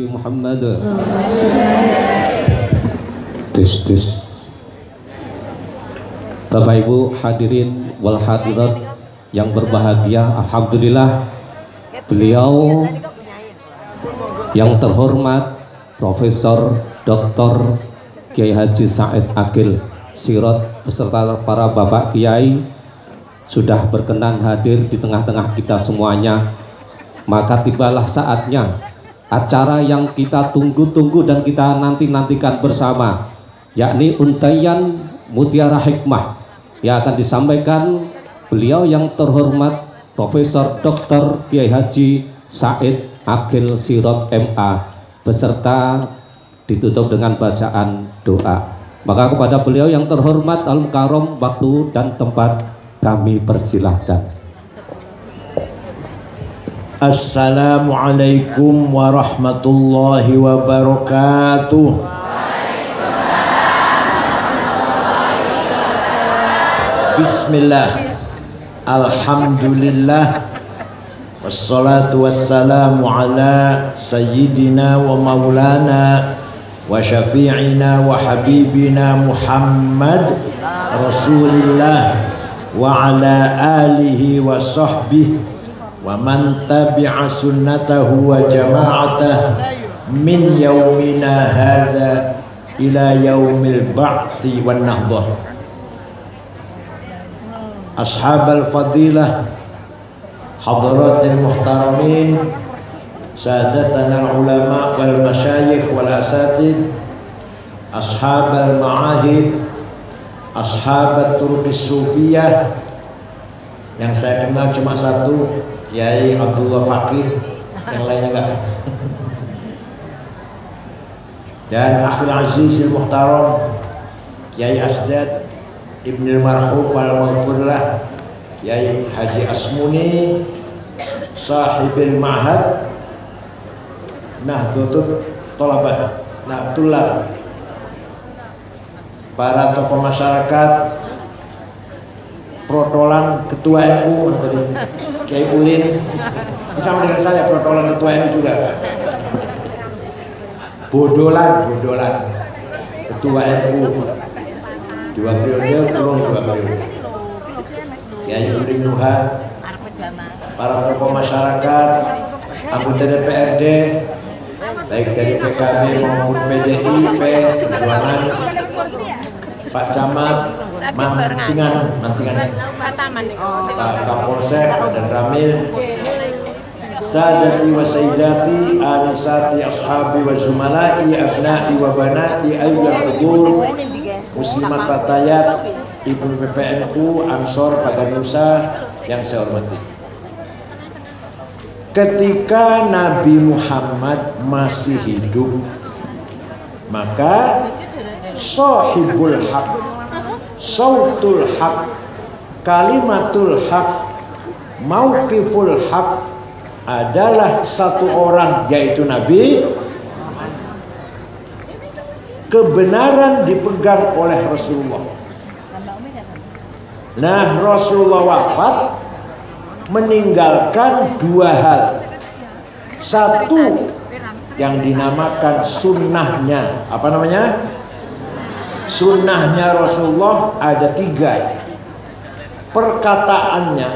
Nabi Muhammad. Tis. Bapak Ibu hadirin wal hadirat yang berbahagia, alhamdulillah beliau yang terhormat Profesor Dr. Kiai Haji Said Akil Sirot beserta para Bapak Kiai sudah berkenan hadir di tengah-tengah kita semuanya. Maka tibalah saatnya acara yang kita tunggu-tunggu dan kita nanti-nantikan bersama, yakni Untaian Mutiara Hikmah, yang akan disampaikan beliau yang terhormat Profesor Dr. Kiai Haji Said Akil Sirot MA, beserta ditutup dengan bacaan doa. Maka kepada beliau yang terhormat Al-Mukarram, waktu dan tempat kami persilahkan. Assalamualaikum warahmatullahi wabarakatuh. Bismillah, alhamdulillah, wassalatu wassalamu ala sayyidina wa maulana wa syafi'ina wa habibina Muhammad Rasulillah wa ala alihi wa sahbihi wa man tabi'a sunnatahu wa jama'atah min yaumina hadha ila yaumil ba'thi wan nahdah. Ashabal fadilah, hadratil muhtaramin, sadatana ulama wal masyayikh wal asatid, ashabal ma'ahid, ashabat turuqis sufiyah. Yang saya kenal cuma satu, Yai Abdullah Fakih, yang lainnya enggak. Dan akhil aziz al-muhtaram Kiai Asdad Ibn al-Marhum wal-Maghfurlah Kiai Haji Asmuni sahibil ma'had Nahdlatul Thalabah, Nahdlatul, para tokoh masyarakat, protolan ketua NU Kiai Ulin, bersama dengan saya protolan ketua NU juga, bodolan ketua NU 2 periode, belum 2 periode, Kiai Ulin Nuha, para tokoh masyarakat, anggota DPRD baik dari PKB maupun PDIP Perjuangan, Pak Camat, Mantingan, Pak Kapolsek dan Ramil, Sadati wa Sayyidati, Anisati, Ashabi wa Zumalai, Abnai wa Banati, Ayyul Hudur, Muslimat Fatayat, Ibu PPNU, Ansor, Paganusa yang saya hormati. Ketika Nabi Muhammad masih hidup, maka Sahibul Haq, Sautul Haq, Kalimatul Haq, Mauqiful Haq adalah satu orang, yaitu Nabi. Kebenaran dipegang oleh Rasulullah. Nah, Rasulullah wafat meninggalkan 2 hal. Satu yang dinamakan sunnahnya. Apa namanya? Sunnahnya Rasulullah ada 3. Perkataannya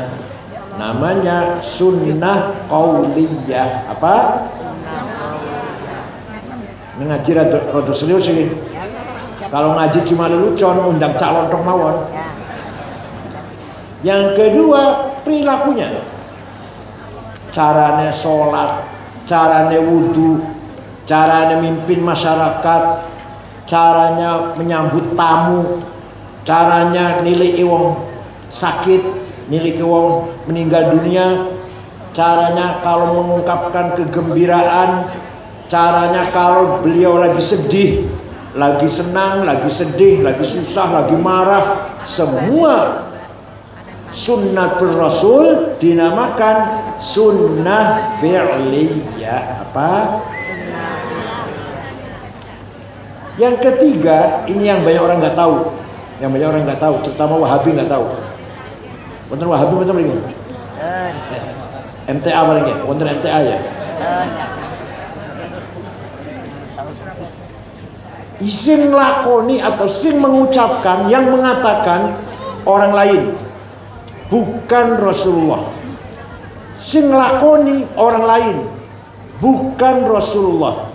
namanya sunnah qauliyah. Apa? Ngaji rada serius ini. Kalau ngaji cuma lelucon, undang calon tok mawon. Yang kedua, perilakunya. Caranya sholat, caranya wudhu, caranya mimpin masyarakat, caranya menyambut tamu, caranya nilai wong sakit, nilai wong meninggal dunia, caranya kalau mengungkapkan kegembiraan, caranya kalau beliau lagi sedih, lagi senang, lagi sedih, lagi susah, lagi marah, semua sunnatul Rasul dinamakan sunnah fi'liyah. Apa? Yang ketiga, ini yang banyak orang nggak tahu, terutama Wahabi nggak tahu. Bener Wahabi bener ini. MTA paling ya, bener MTA ya. sing lakoni atau sing mengucapkan, yang mengatakan orang lain, bukan Rasulullah. Sing lakoni orang lain, bukan Rasulullah,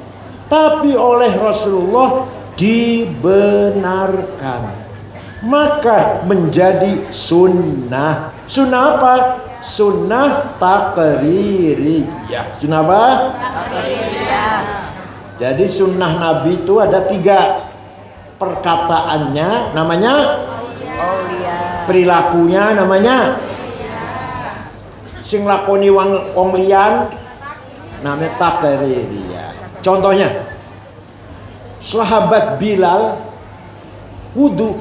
tapi oleh Rasulullah dibenarkan, maka menjadi sunnah. Sunnah apa? Sunnah taqririyah. Sunnah apa? Taqririyah. Jadi sunnah Nabi itu ada 3. Perkataannya namanya aulia, perilakunya namanya sing lakoni wong liyan namanya taqririyah. Contohnya, sahabat Bilal wudu.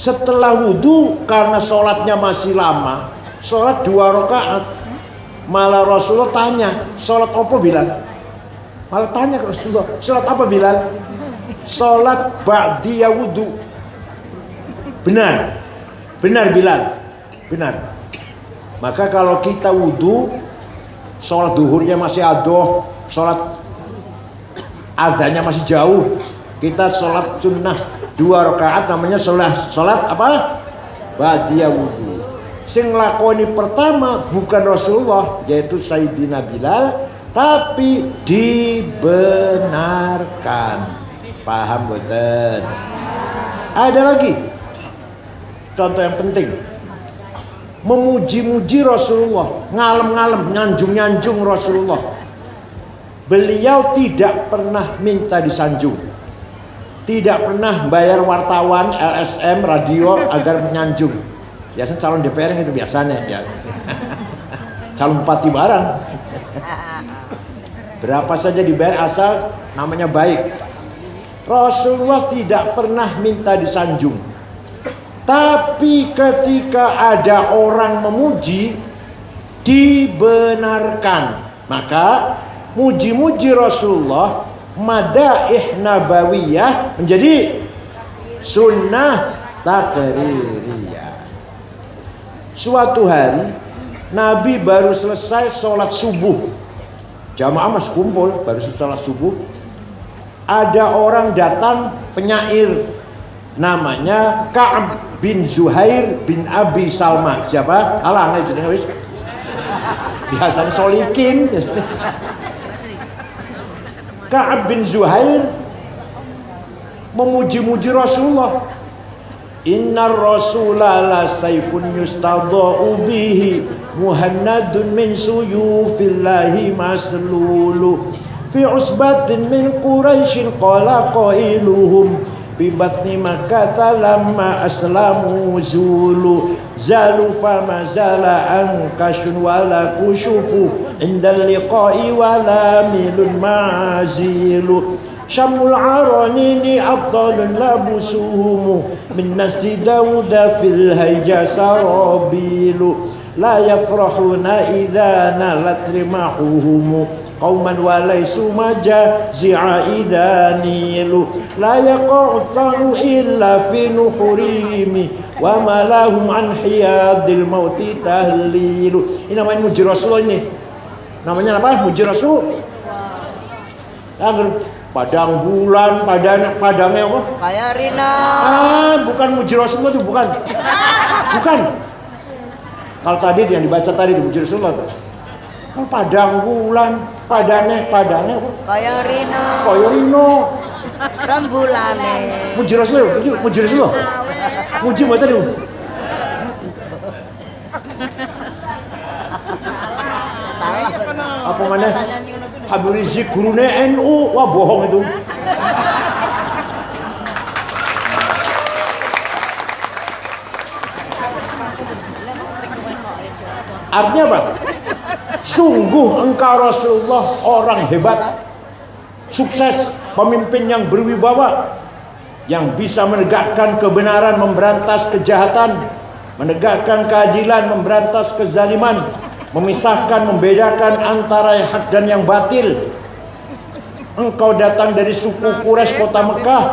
Setelah wudu, karena sholatnya masih lama, sholat 2 rakaat, malah Rasulullah tanya, sholat apa Bilal? Malah tanya ke Rasulullah, sholat apa Bilal? Sholat ba'diyah wudu. Benar, benar Bilal, benar. Maka kalau kita wudu, sholat duhurnya masih adoh, sholat adanya masih jauh, kita sholat sunnah 2 rakaat namanya sholat apa? Ba'diyah wudu. Sing lakoni pertama bukan Rasulullah, yaitu Sayyidina Bilal, tapi dibenarkan. Paham betul? Ada lagi contoh yang penting, memuji-muji Rasulullah, ngalem-ngalem, nyanjung-nyanjung Rasulullah. Beliau tidak pernah minta disanjung, tidak pernah bayar wartawan LSM radio agar menyanjung. Biasanya calon DPR itu biasanya ya. Calon bupati barang. Berapa saja dibayar asal namanya baik. Rasulullah tidak pernah minta disanjung. Tapi ketika ada orang memuji, dibenarkan. Maka muji-muji Rasulullah, madaih nabawiyah, menjadi sunnah taqririyah. Suatu hari Nabi baru selesai sholat subuh, jamaah masih kumpul, baru selesai sholat subuh. Ada orang datang penyair, namanya Ka'ab bin Zuhair bin Abi Salma. Siapa? Alah, nggak jenenge wis. Biasanya solikin. Ka'ab bin Zuhair memuji-muji Rasulullah. Innar Rasulah la sayfun yustadha'u bihi, muhannadun min suyufillahi maslulu, fi usbatin min Quraisyin qala qailuhum bi batni Makkah lamma aslamu zulu, zalu fama zala ankashun wala kushufu indal liqa'i wala milun ma'azilu, syamul aranini abdalun labusuhumu min nasdi Dawuda fil hayja sarabilu, la yafrahuna idha nalat rimahuhumu qauman walaysu majazi'a idanilu, la yaqa'u illa fi nuhurimi wa malahum an hiyadil mauti tahlilu. Ini namanya muji Rasulullah ini. Namanya apa? Muji Rasul. Agar padang bulan, padangnya apa? Kayak Rina. Bukan muji Rasulullah itu, bukan. Bukan. Kalau tadi yang dibaca tadi itu muji Rasulullah. Kalau padang bulan, padangnya apa? Kayak Rina. Kayak Rino. Rembulane. Muji Rasulullah, muji Rasulullah. Muji baca dulu. Apa mana? Habib Rizik gurune NU. Wah, bohong itu. Artinya apa? Sungguh engkau Rasulullah orang hebat, sukses, pemimpin yang berwibawa, yang bisa menegakkan kebenaran, memberantas kejahatan, menegakkan keadilan, memberantas kezaliman, memisahkan, membedakan antara yang hak dan yang batil. Engkau datang dari suku Quraisy kota Mekah,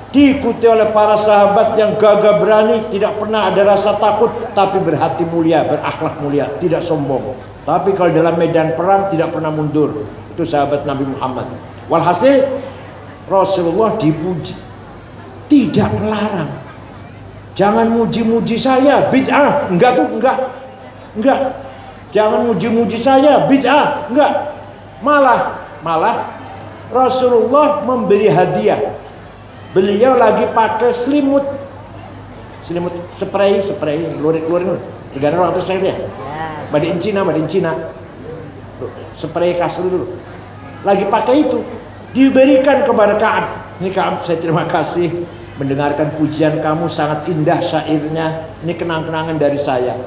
diikuti oleh para sahabat yang gagah berani, tidak pernah ada rasa takut, tapi berhati mulia, berakhlak mulia, tidak sombong. Tapi kalau dalam medan perang tidak pernah mundur. Itu sahabat Nabi Muhammad. Walhasil Rasulullah dipuji, tidak melarang. Jangan muji-muji saya, bid'ah. Enggak tuh, enggak. Jangan muji-muji saya, bid'ah. Enggak. Malah Rasulullah memberi hadiah. Beliau lagi pakai selimut spray, keluarin. Negara orang itu saya ya. Made in China. Spray kasur dulu. Lagi pakai itu, diberikan kepada Ka'ab. Ini Ka'ab, saya terima kasih mendengarkan pujian kamu, sangat indah syairnya. Ini kenang-kenangan dari saya.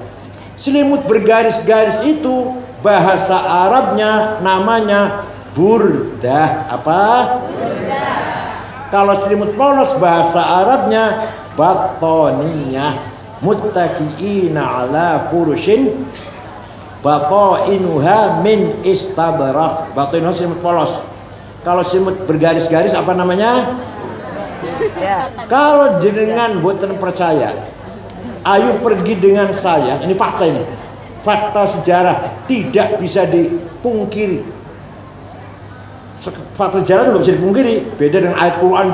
Selimut bergaris-garis itu bahasa Arabnya namanya burdah. Apa? Burdah. Kalau selimut polos bahasa Arabnya batoniyah. Muttaqiina ala furushin batainuha min istabrak. Batainuha selimut polos. Kalau selimut bergaris-garis apa namanya? Kalau jenengan boten percaya, ayo pergi dengan saya. Ini fakta ini. Fakta sejarah tidak bisa dipungkiri. Fakta sejarah itu tidak bisa dipungkiri. Beda dengan ayat Quran.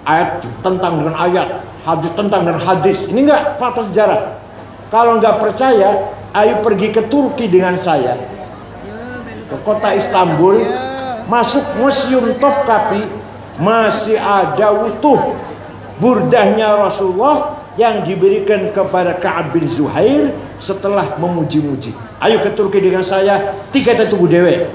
Ayat tentang dengan ayat, hadis tentang dengan hadis. Ini enggak fakta sejarah. Kalau enggak percaya, ayo pergi ke Turki dengan saya. Ke kota Istanbul, masuk Museum Topkapi, masih ada utuh burdahnya Rasulullah yang diberikan kepada Ka'ab bin Zuhair setelah memuji-muji. Ayo ke Turki dengan saya, tiket tubuh dewe.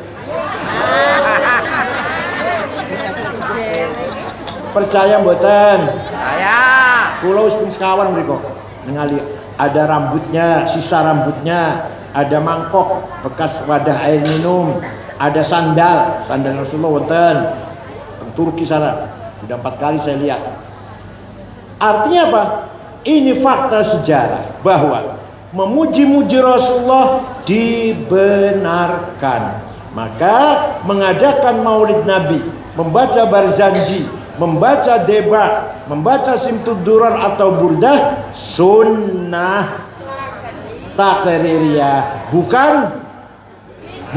Percaya mboten? Percaya. Kula wis ping sekawan mriku. Ningali ada rambutnya, sisa rambutnya, ada mangkok bekas wadah air minum, ada sandal Rasulullah wonten. Turki sana sudah 4 kali saya lihat. Artinya apa? Ini fakta sejarah bahwa memuji-muji Rasulullah dibenarkan. Maka mengadakan Maulid Nabi, membaca Barzanji, membaca Debat, membaca Simtud Durar atau Burdah sunnah takririyah, bukan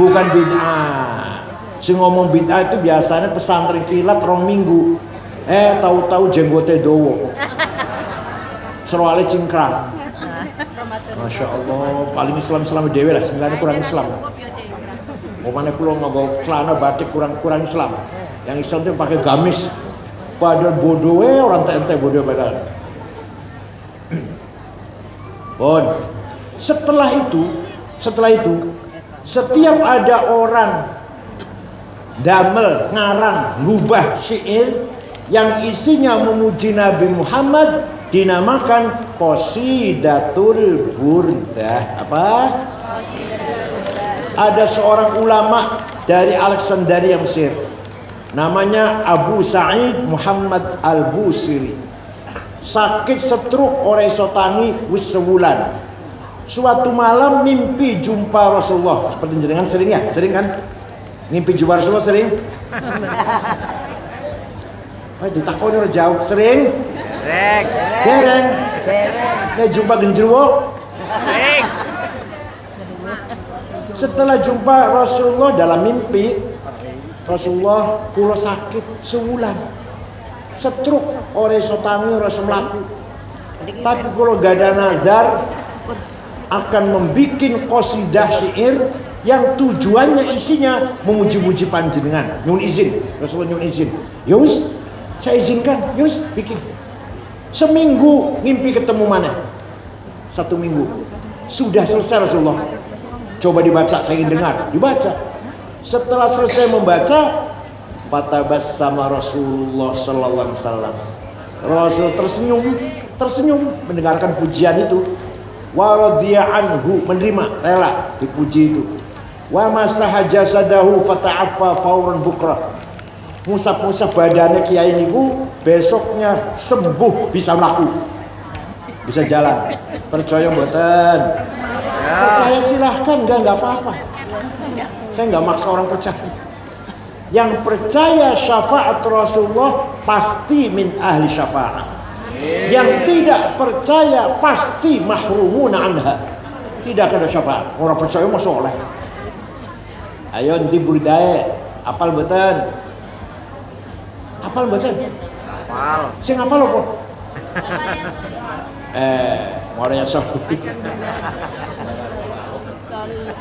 bid'ah. Si ngomong bid'ah itu biasanya pesantren kilat 2 minggu. Tahu-tahu jenggote dowo. Serwale cingkrang. Masya Allah, paling Islam dewe lah, sebenarnya kurang Islam. Mana kula nggawa celana batik kurang Islam. Yang Islam itu pakai gamis. Padahal bodoh orang TNT bodoh padahal. Bon. Setelah itu setiap ada orang damel, ngarang, ngubah syair yang isinya memuji Nabi Muhammad dinamakan Qasidatul Burdah. Apa? Ada seorang ulama dari Alexandria Mesir, namanya Abu Sa'id Muhammad Al-Busiri. Sakit stroke ora iso tangi wis sewulan. Suatu malam mimpi jumpa Rasulullah. Seperti jenengan sering kan? Mimpi jumpa Rasulullah sering? Ditakoni ora jauh, sering? Dereng. Nek jumpa genderuwo? Sering. Setelah jumpa Rasulullah dalam mimpi, Rasulullah kula sakit sewulan. Stroke ora iso tangi, ora iso mlaku. Tapi kula gada nazar akan membikin qasidah syair yang tujuannya isinya memuji-muji panjenengan. Nyuwun izin, Rasulullah nyuwun izin. Ya wis, saya izinkan. Ya wis, bikin. Seminggu ngimpi ketemu mana? 1 minggu. Sudah selesai Rasulullah. Coba dibaca, saya ingin dengar. Dibaca. Setelah selesai membaca, fatabassama Rasulullah sallallahu alaihi wasallam. Rasul tersenyum mendengarkan pujian itu. Wa radhiya anhu, menerima, rela dipuji itu. Wa masaha jasadahu fata'affa fauran bukra. Musab-musab badannya kiai niku besoknya sembuh, bisa melaku, bisa jalan. Percaya mboten? Percaya silahkan, enggak apa-apa. Saya enggak maksa orang percaya. Yang percaya syafaat Rasulullah pasti min ahli syafaat. Yang tidak percaya pasti mahrumuna anha. Tidak ada syafaat. Orang percaya mah soleh. Ayo nanti burdae apal betan. Apal mboten? Apal. Sing apal apa? Mulai sorry.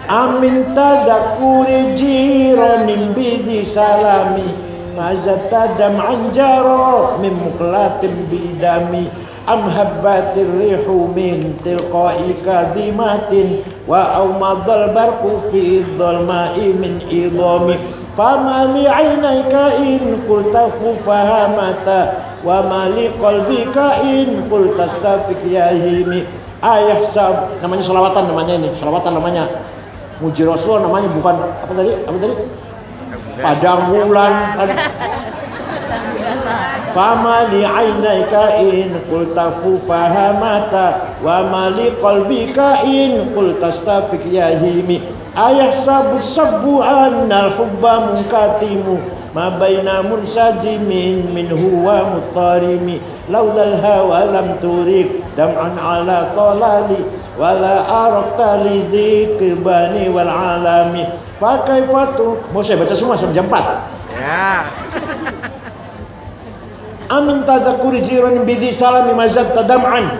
Amin tadakuri jiranin bidi salami mazata dam'an jaro min muqlatin bidami am habbatir rihu min tilqa'i kadhimatin wa awmadal barqu fi dhalma'i min idami fama li 'ainayka in qulta fahamata wa ma li qalbika in qulta stafik yahimi ayah sab namanya selawatan namanya muji Rasulullah namanya bukan apa tadi padang bulan fama li 'ainaika in qulta fahamata wa ma li qalbika in qulta stafik yahimi ayah sabu annal hubba munkatimu ma baina munsajimin min huwa mutarimi laulal hawa lam turik dam'an ala talali wala arakta lidhikir bani wal alami fa kaifatu mau saya baca semua sampai jam 4 Ya. amin tadzakuri jiran bidhi salami mazabta dam'an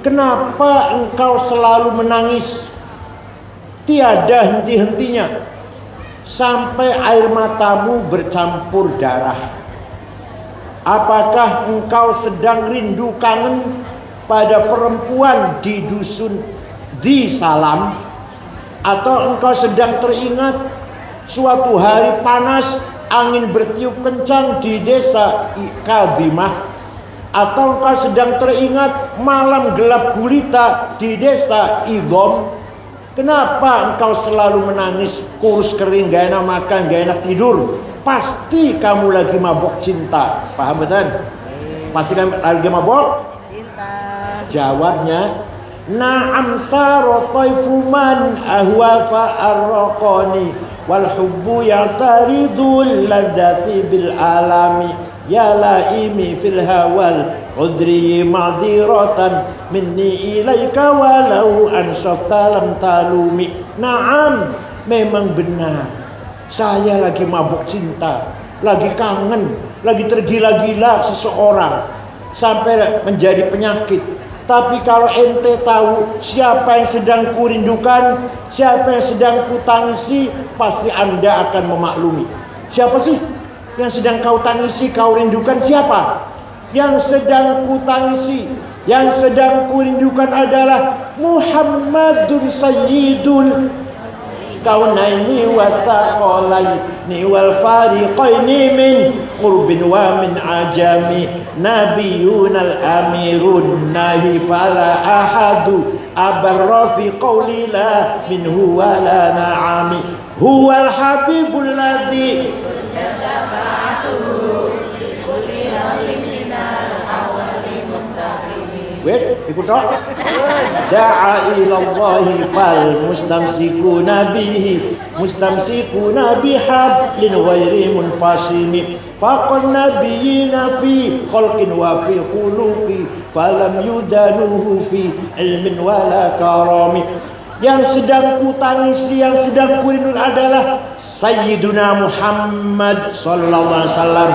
kenapa engkau selalu menangis tiada henti-hentinya sampai air matamu bercampur darah apakah engkau sedang rindu kangen pada perempuan di dusun di Salam atau engkau sedang teringat suatu hari panas angin bertiup kencang di desa Kadhimah atau engkau sedang teringat malam gelap gulita di desa Idham kenapa engkau selalu menangis kurus kering gak enak makan gak enak tidur pasti kamu lagi mabok cinta paham betul? Pasti kamu lagi mabok jawabnya na'am saro taifuman ahwa fa'arraqani wal hubbu ya'taridul ladati bil alami ya laimi fil hawal udri ma'diratan minni ilaika walau ansafta lam talumi na'am memang benar saya lagi mabuk cinta lagi kangen lagi tergila-gila seseorang sampai menjadi penyakit. Tapi kalau ente tahu siapa yang sedang kurindukan, siapa yang sedang kutangisi, pasti anda akan memaklumi. Siapa sih yang sedang kau tangisi, kau rindukan siapa? Yang sedang kutangisi, yang sedang kurindukan adalah Muhammadun Sayyidul Kaunaini wa thaqalaini wal fariqaini min qurbin wa min ajami nabiyunal amirun nahi fala ahadu abarra fi qawli la minhu wa la na'ami huwal habibul ladzi wes ikut dong da'a ilallahi fal mustamsikuna bihi mustamsikuna bihablin ghairi munfasimi faqan nabiyina fi khalqin wa fi khuluqi falam yudanuhu fi ilmin wala karami yang sedang kutangisi yang sedang kurindu adalah Sayyiduna Muhammad sallallahu alaihi wasallam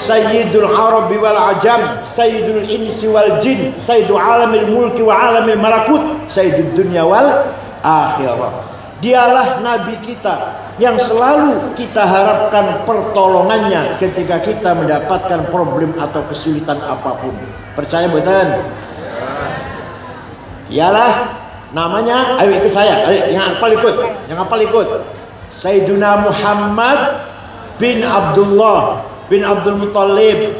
Sayyidul Arabi wal Ajam, Sayyidul Insi wal Jin, Sayyidul Alamil Mulki wa Alamil Malakut, Sayyidul Dunya wal Akhirah. Dialah Nabi kita yang selalu kita harapkan pertolongannya ketika kita mendapatkan problem atau kesulitan apapun. Percaya betul? Dialah namanya, ayo ikut saya, ayo yang hafal ikut. Sayyiduna Muhammad bin Abdullah bin Abdul Muttalib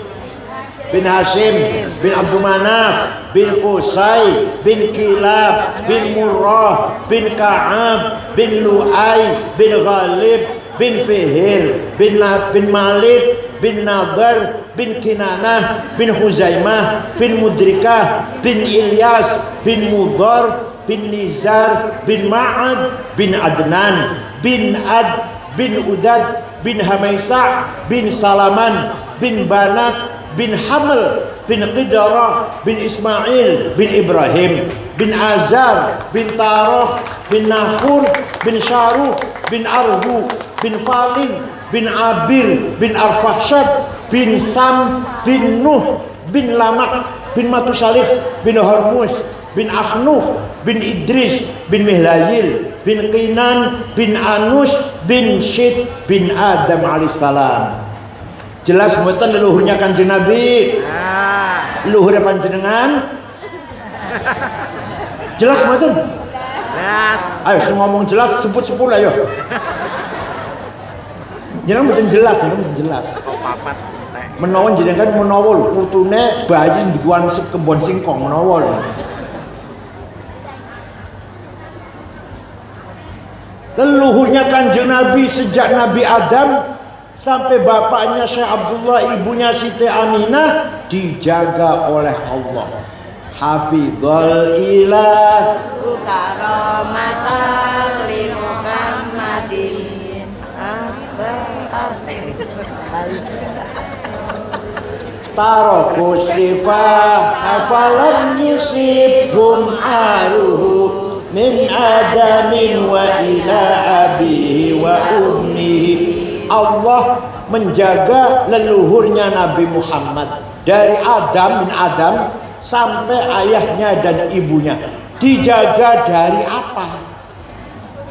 bin Hashim bin Abdul Manaf bin Qusay bin Kilab bin Murrah bin Ka'ab bin Lu'ay bin Ghalib bin Fihir bin Malik bin Nadar bin Kinanah bin Huzaimah bin Mudrikah bin Ilyas bin Mudar bin Nizar bin Ma'ad bin Adnan bin Ad bin Udad bin Hamaisa bin Salaman bin Banat bin Hamel bin Qidara bin Ismail bin Ibrahim bin Azar bin Tarah bin Nahur bin Syaruh bin Arhu bin Falin bin Abir bin Arfakhshad bin Sam bin Nuh bin Lamak bin Matusalih bin Hormuz bin Akhnuf bin Idris bin Mihlayil bin Qinan bin Anus bin Syed bin Adam alaihissalam. Jelas mboten leluhurnya Kanjeng Nabi? Leluhurnya panjenengan? Jelas mboten? Jelas. Ayo semua ngomong jelas, sebut 10 ayo. Jenengan mboten jelas, jenengan jelas. Papat. Menawa jenengan menawa lho putune bayi dikuan kebon singkong menawa lho. Leluhurnya Kanjeng Nabi sejak Nabi Adam sampai bapaknya Syekh Abdullah, ibunya Siti Aminah dijaga oleh Allah. Hafizul ilah karamatan li Muhammadin. Taraku sifah afalam yusibhum aruhu min adamin wa ila abihi wa ummihi. Allah menjaga leluhurnya Nabi Muhammad dari Adam bin Adam sampai ayahnya dan ibunya. Dijaga dari apa?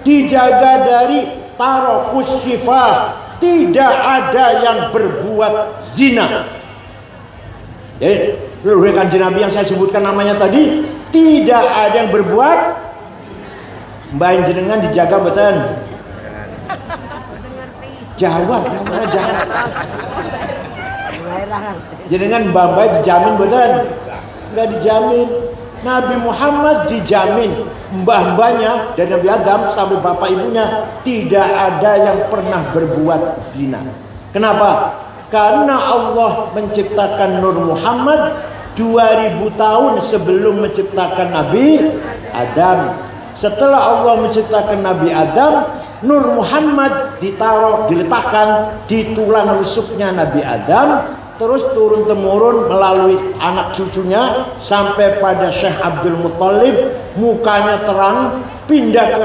Dijaga dari tarakus sifah, tidak ada yang berbuat zina. Jadi leluhur Kanjeng Nabi yang saya sebutkan namanya tadi tidak ada yang berbuat. Mbak jenengan dijaga betul. Jawab, jawab. Jenengan mbak dijamin betul? Enggak dijamin. Nabi Muhammad dijamin, mbah-mbahnya dari Nabi Adam sampai bapak ibunya tidak ada yang pernah berbuat zina. Kenapa? Karena Allah menciptakan Nur Muhammad 2000 tahun sebelum menciptakan Nabi Adam. Setelah Allah menciptakan Nabi Adam, Nur Muhammad diletakkan di tulang rusuknya Nabi Adam, terus turun temurun melalui anak cucunya sampai pada Syekh Abdul Muttalib, mukanya terang, pindah ke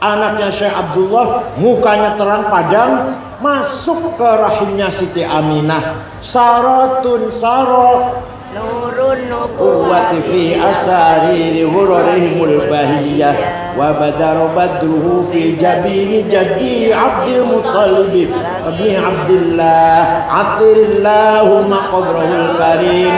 anaknya Syekh Abdullah, mukanya terang padam, masuk ke rahimnya Siti Aminah. Saratun sarot Nurun Uwati fi asari hururihimul bahiyah wa badar badruhu fi jabini jadi Abdul Muttalib ibni Abdullah atirillahumma qabrahul karim.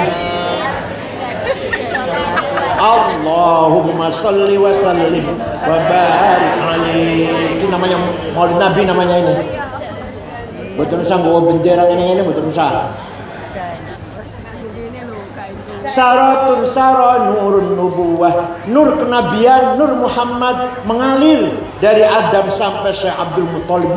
Allahumma salli wa sallim wa barik alaihi. Ini namanya Maulid Nabi namanya ini. Betul usah bawa bendera ini betul usah. Saratun sara nurun nubuwah, nur kenabian, nur Muhammad mengalir dari Adam sampai Syekh Abdul Muttalib,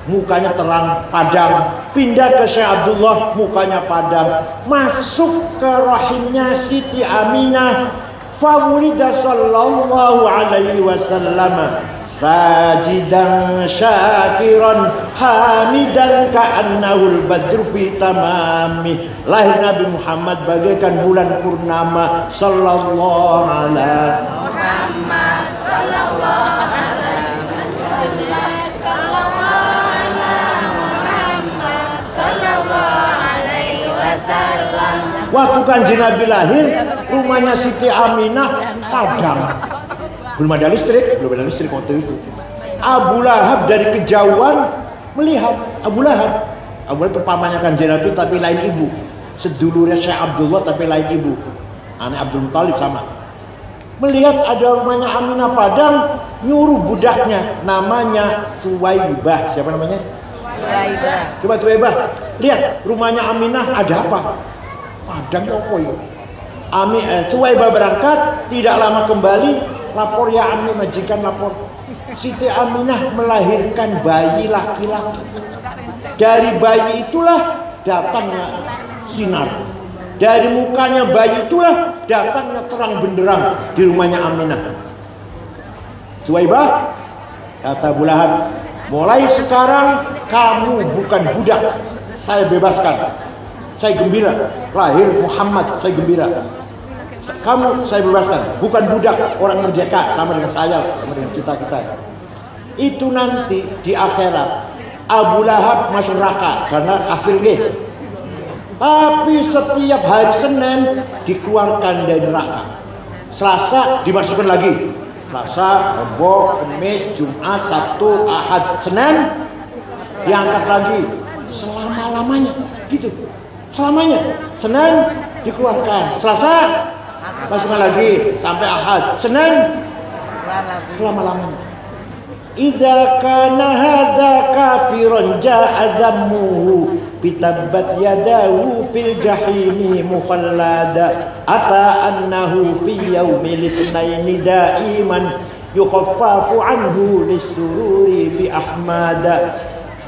mukanya terang padam, pindah ke Syekh Abdullah, mukanya padam, masuk ke rahimnya Siti Aminah. Fawulida sallallahu alaihi wasallam sajidan syakiran hamidan ka'annahul badru fi tamami. Lahir Nabi Muhammad bagaikan bulan purnama sallallahu alaihi Muhammad sallallahu alaihi wasallam. Waktu Kanjeng Nabi lahir, rumahnya Siti Aminah padam. Belum ada listrik waktu itu. Abu Lahab dari kejauhan melihat Abu Lahab itu pamannya Kanjeng Nabi tapi lain ibu. Sedulurnya Syekh Abdullah tapi lain ibu. Anak Abdul Muttalib sama. Melihat ada rumahnya Aminah padam, nyuruh budaknya namanya Suwaibah. Siapa namanya? Suwaibah. Coba Suwaibah, lihat rumahnya Aminah ada apa? Padam apa ya? Suwaibah berangkat, tidak lama kembali, lapor ya Ami, majikan lapor. Siti Aminah melahirkan bayi laki-laki. Dari bayi itulah datangnya sinar. Dari mukanya bayi itulah datangnya terang benderang di rumahnya Aminah. Suwaibah, kata Abu Lahab, mulai sekarang kamu bukan budak, saya bebaskan. Saya gembira, lahir Muhammad, saya gembira. Kamu saya bebaskan, bukan budak, orang merdeka sama dengan saya, sama dengan kita. Itu nanti di akhirat Abu Lahab masuk neraka karena kafir nggih. Tapi setiap hari Senin dikeluarkan dari neraka. Selasa dimasukkan lagi. Selasa, Rabu, Kamis, Jumat, Sabtu, Ahad, Senin diangkat lagi selama-lamanya gitu. Selamanya. Senin dikeluarkan. Selasa masukkan lagi sampai Ahad. Senin selama-lamanya. Idza kana hadza kafiran ja'a dhammuhu bitabbat yadahu fil jahimi mukhallada ata annahu fi yaumil itsnaini daiman yukhaffafu anhu lisururi bi ahmada.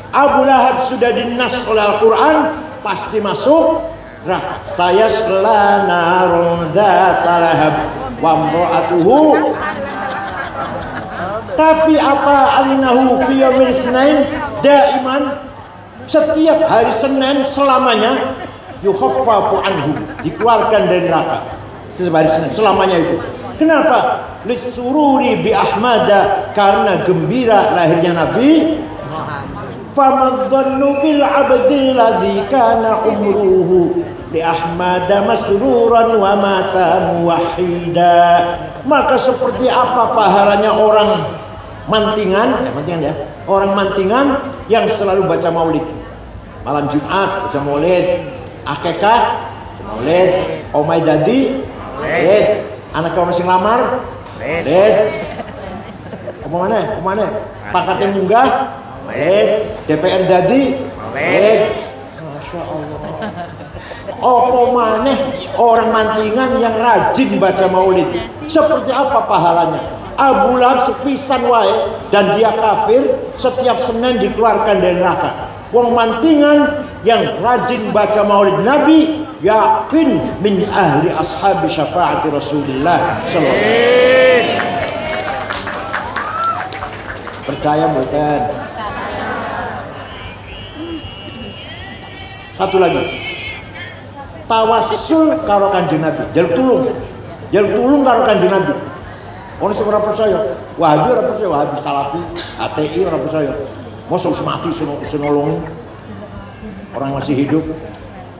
Abu Lahab sudah dinas oleh Al-Quran pasti masuk neraka. Sayasla narun dzata lahab wa imra'atuhu. Tapi apa annahu fi yaumil itsnain daiman, setiap hari Senin selamanya yukhaffafu anhu, dikeluarkan dari neraka. Setiap hari Senin selamanya itu. Kenapa? Lisururi bi ahmada, karena gembira lahirnya Nabi famadhannu bil abdil ladzi kana umruhu li ahmada masruran wa mata muwahhida. Maka seperti apa pahalanya orang mantingan, orang mantingan yang selalu baca maulid. Malam Jumat baca maulid, akikah maulid, omai dadi maulid, anak kamu masih lamar maulid, kemana? Pakatnya munggah maulid, DPR dadi maulid. Masya Allah. Apa maneh orang mantingan yang rajin baca maulid, seperti apa pahalanya? Abu Lahab sepisan wae dan dia kafir, setiap Senin dikeluarkan dari neraka. Wong mantingan yang rajin baca maulid Nabi yakin min ahli ashabi syafaati Rasulullah sallallahu alaihi wasallam. Percaya bukan? Satu lagi, tawassul karo Kanjeng Nabi, jaluk tulung karo Kanjeng Nabi. Orang sing ora percaya, Wahabi ora percaya, Wahabi Salafi, ATI ora percaya. Mosok mati senolong orang masih hidup.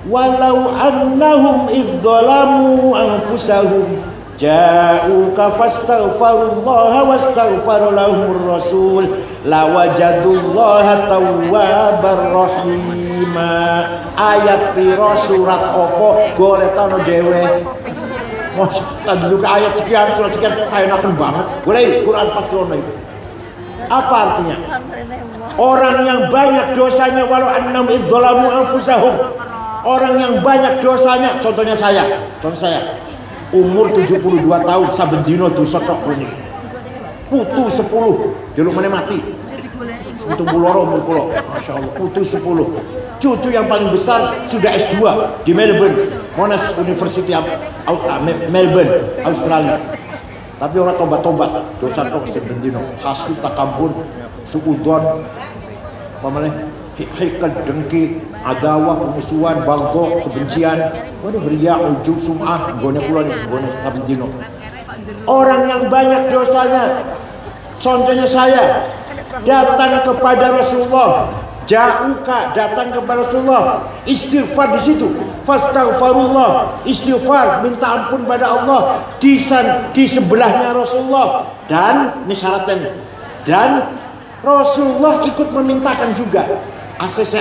Walau annahum idzalamu anfusahum ja'uka fastaghfirullaha wastaghfara lahumur rasul lawajadullaha tawwabar rahima. Ayat piro surat opo goletano dhewe. Mas tadi juga ayat sekian surat sekian enakan banget. Boleh Quran pasti ono itu. Apa artinya? Orang yang banyak dosanya walau annahum idzalamu anfusahum. Orang yang banyak dosanya, contoh saya. Umur 72 tahun saben dino dosa tok rene. Putu 10, jeluk meneh mati. Putu buloro umur kula. Masyaallah, putu 10. Cucu yang paling besar sudah S2 di Melbourne, Monash University of Melbourne, Australia. Tapi orang tobat-tobat, dosa tok saben dino. Hasud takabur, suudon, apa meneh? Hikad dengki, adawah, pemusuhan, bangko, kebencian. Waduh, riya, ujub, sum'ah, gone kula gone saben dino. Orang yang banyak dosanya, contohnya saya, datang kepada Rasulullah, ja'uka, datang kepada Rasulullah, istighfar di situ, fastaghfirullah, istighfar, minta ampun pada Allah di sebelahnya Rasulullah. Dan ini syaratnya, dan Rasulullah ikut memintakan juga. ACC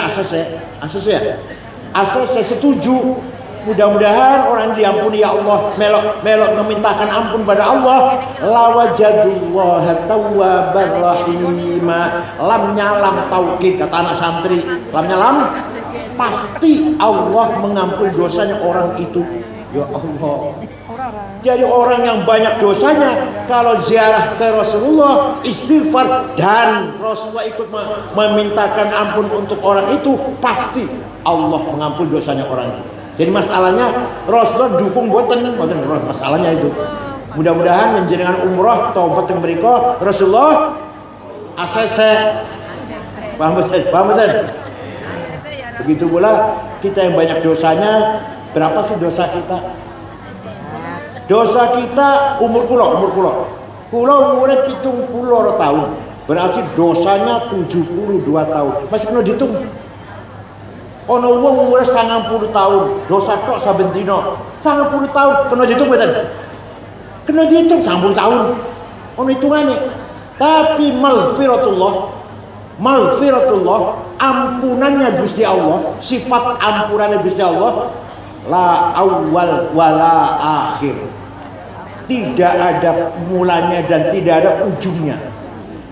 setuju. Mudah-mudahan orang diampuni ya Allah, melok memintakan ampun pada Allah. Lawajadullaha tawwabar rahima. Lamnya lam taukid, kata anak santri. Lamnya lam, pasti Allah mengampuni dosanya orang itu. Ya Allah. Jadi orang yang banyak dosanya, kalau ziarah ke Rasulullah, istighfar, dan Rasulullah ikut memintakan ampun untuk orang itu, pasti Allah mengampuni dosanya orang itu. Jadi masalahnya Rasulullah dukung boten masalahnya itu. Mudah-mudahan menjenengan umroh taubat yang berikut Rasulullah ACC. Paham betul? Begitu pula kita yang banyak dosanya. Berapa sih dosa kita? Dosa kita umur kula umurnya 70 tahun. berarti dosanya 72 tahun. Masih kena dihitung. Ono wong umure 90 tahun, dosa tok saben dina. 90 tahun kena dihitung mboten? Kena dihitung 90 tahun. Ono hitungane. Tapi maghfiratullah, ampunannya Gusti Allah, sifat ampunannya Gusti Allah, la awal wala akhir. Tidak ada mulanya dan tidak ada ujungnya.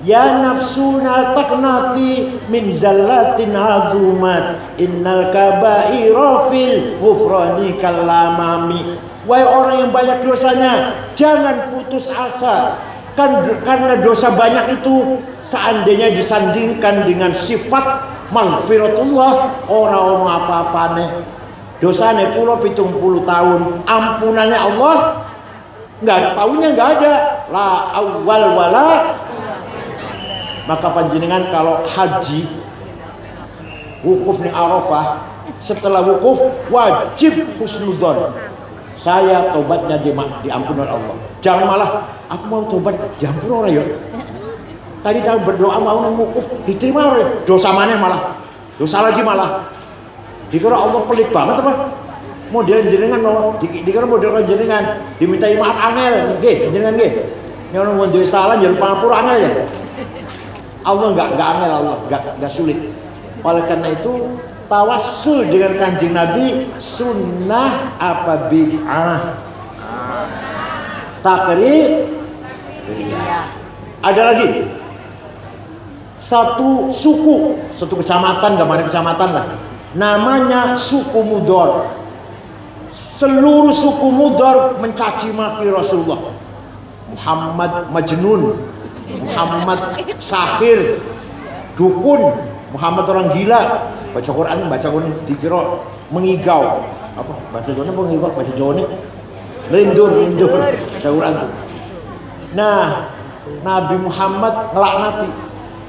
Ya nafsuna taqnati min zallatin adumat innal kaba'ira fil ghufrani kalamami. Wahai orang yang banyak dosanya, jangan putus asa. Karena dosa banyak itu seandainya disandingkan dengan sifat maghfiratullah, orang-orang apa-apane. Dosanya kula 70 tahun, ampunannya Allah enggak, tahunnya enggak ada. La awal wala. Maka panjenengan kalau haji wukuf di Arafah, setelah wukuf wajib husnudzon. Saya tobatnya diampuni oleh Allah. Jangan malah aku mau tobat diampuni orang ya. Tadi tahu berdoa mau wukuf diterima orang. Dosa mana malah? Dosa lagi malah. Dikira Allah pelit banget apa? Model jenengan mau dikira model jenengan dimintai maaf angel nggih jenengan nggih. Nek ono wong duwe salah njaluk pangapura angel ya. Allah enggak angel, Allah enggak sulit. Oleh karena itu tawassul dengan Kanjeng Nabi sunnah apa bid'ah? Takrib. Ada lagi satu suku, satu kecamatan, gambarnya kecamatan lah, namanya suku Mudor. Seluruh suku Mudor mencaci maki Rasulullah. Muhammad Majnun, Muhammad sahir, dukun, Muhammad orang gila. Baca Quran dikira mengigau. Apa bahasa Jawanya mengigau, bahasa Jawanya lindur baca Quran tuh. Nah, Nabi Muhammad ngelaknati,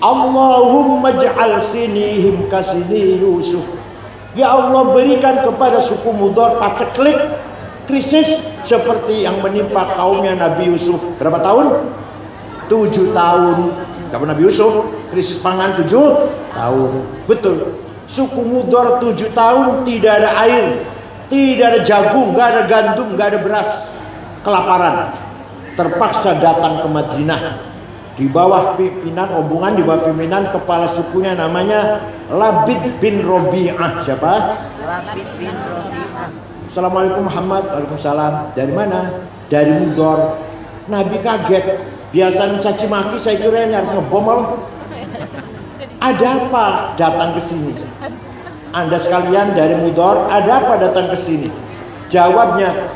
Allahumma ja'al sinihim kasini Yusuf. Ya Allah, berikan kepada suku Mudor paceklik, krisis seperti yang menimpa kaumnya Nabi Yusuf. Berapa tahun? 7 tahun. Kapan Nabi Yusuf krisis pangan 7 tahun. Betul. Suku Mudor 7 tahun tidak ada air, tidak ada jagung, nggak ada gandum, nggak ada beras, kelaparan. Terpaksa datang ke Madinah. Di bawah pimpinan rombongan, di bawah pimpinan kepala sukunya namanya Labid bin Robi'ah. Siapa? Labid bin Robi'ah. Assalamualaikum Muhammad. Waalaikumsalam. Dari mana? Dari Mudor. Nabi kaget. Biasa mencaci maki, saya kira nyari ngebom. Ada apa datang ke sini? Anda sekalian dari Mudor, ada apa datang ke sini? Jawabnya,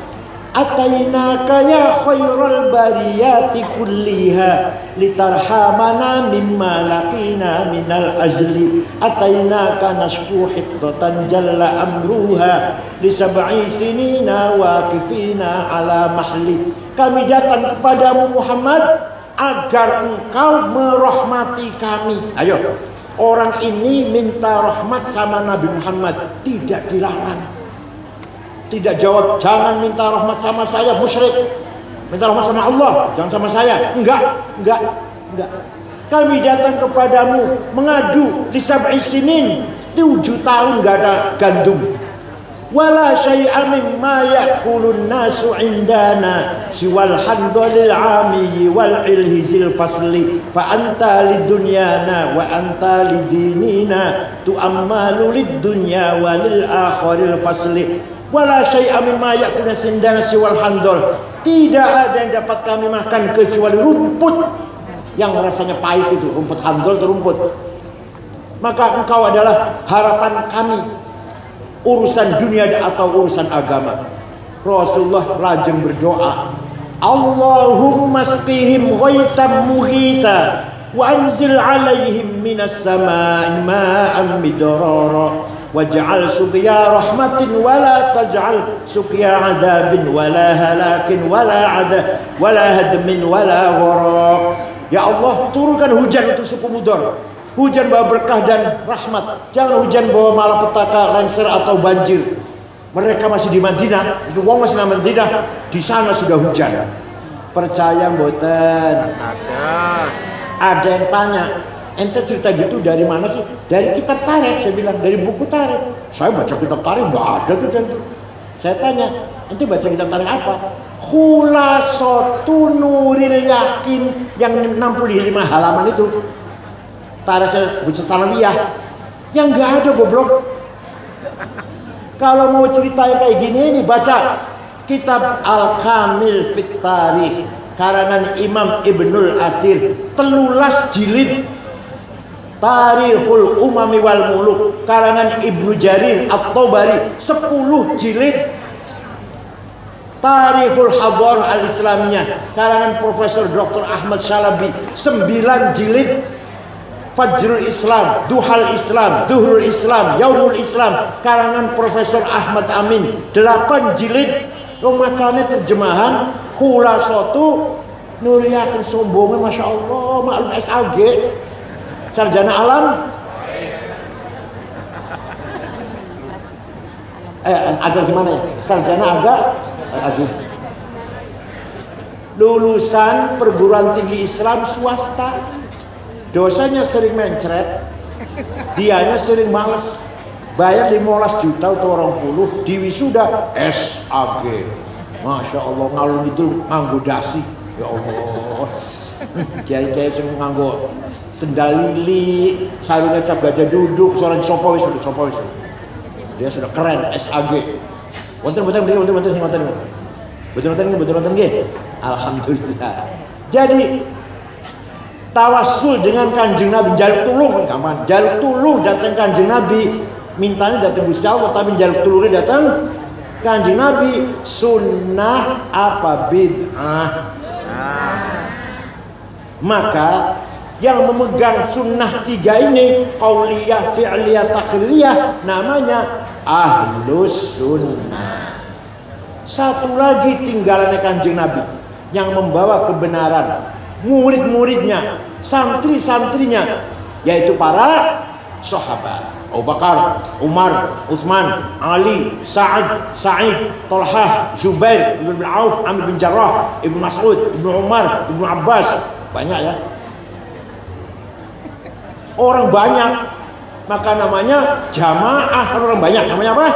atainaka ya khairul bariyati kulliha litarhamana mimma laqina minal azli atainaka nashku hiddatan jalla amruha li sab'i sinina waqifina ala mahli. Kami datang kepadamu Muhammad agar engkau merahmati kami. Ayo, orang ini minta rahmat sama Nabi Muhammad, tidak dilarang. Tidak jawab, jangan minta rahmat sama saya, musyrik. Minta rahmat sama Allah, jangan sama saya. Enggak. Kami datang kepadamu mengadu li sab'i sinin, 7 tahun enggak ada gandum. Wala syai'a mimma ya'kulun nasu indana siwal handalil 'ami wal ilhizil fasli fa anta lidunyana wa anta lidinina tu'ammalu lidunya walil akhiril fasli. Wala syai'a mimma ya'kulun indana siwal handal. Tidak ada yang dapat kami makan kecuali rumput yang rasanya pahit itu, rumput handal itu rumput. Maka engkau adalah harapan kami, urusan dunia atau urusan agama. Rasulullah lajeng berdoa, Allahumma asqihim ghaitan mughita wa anzil alaihim minas samai ma'an midrara waj'al suqya rahmatin wa la taj'al suqya adabin wa la halakin wa la hadmin wa la gharaq. Ya Allah, turunkan hujan untuk suku Mudor. Hujan bawa berkah dan rahmat. Jangan hujan bawa malapetaka, lengser atau banjir. Mereka masih di Madinah, itu wong masih di Madinah, di sana sudah hujan. Percaya mboten? Ada. Ada yang tanya, ente cerita gitu dari mana sih? Dari kitab tarikh, saya bilang, dari buku tarikh. Saya baca kitab tarikh, nggak ada tuh kan. Saya tanya, ente baca kitab tarikh apa? Khulasatu Nuril Yakin yang 65 halaman itu. Tarikh Bucet Salawiyah. Yang nggak ada goblok. Kalau mau cerita yang kayak gini ini baca kitab Al-Kamil Fit Tarikh karangan Imam Ibnul Athir 13 jilid. Tarikhul Umami wal Muluk karangan Ibnu Jarir At-Tabari 10 jilid. Tarikhul Hadarah Al-Islamiyah karangan Profesor Dr. Ahmad Syalabi 9 jilid. Fajrul Islam, Duhal Islam, Duhul Islam, Yaumul Islam karangan Profesor Ahmad Amin 8 jilid. Lo macamnya terjemahan Khulasatu Nuril Yakin, sombongnya Masya Allah, maklum SAG sarjana alam. Agak gimana ya? Sarjana agak lulusan perguruan tinggi Islam swasta. Dosanya sering mencret, dianya sering males. Bayar 15 juta atau orang puluh, di wisuda SAG. Masya Allah, ngalun itu nganggo dasi. Ya Allah, kiai-kiai sing nganggo sendal lili, sarungnya cap gajah duduk, seorang sopowis. Dia sudah keren, SAG. Betul. Alhamdulillah. Jadi tawassul dengan Kanjeng Nabi, jaluk tulung kapan? Jaluk tulung datang Kanjeng Nabi, mintanya datang Gusti Allah, tapi jaluk tulungnya datang Kanjeng Nabi. Sunnah apa bid'ah? Maka yang memegang sunnah 3 ini, qauliyah, fi'liyah, takriyah, namanya ahlus sunnah. Satu lagi tinggalannya Kanjeng Nabi yang membawa kebenaran, murid-muridnya, santri-santrinya, yaitu para sahabat Abu Bakar, Umar, Utsman, Ali, Sa'id, Talhah, Zubair, Ibn Auf, Amr bin Jarrah, Ibn Mas'ud, Ibn Umar, Ibn Abbas. Banyak ya, orang banyak, maka namanya jamaah. Orang banyak namanya apa?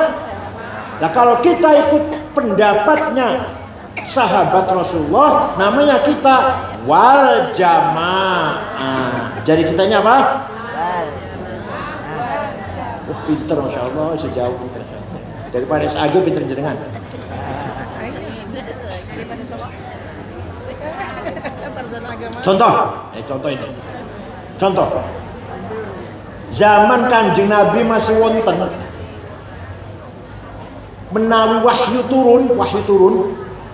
Nah kalau kita ikut pendapatnya sahabat Rasulullah, namanya kita wal jamaah. Jadi kitanya apa? Pinter Masya Allah, sejauh pinter. Daripada SAG pinter jenengan. Contoh ini. Contoh. Zaman Kanjeng Nabi masih wonten, menawi wahyu turun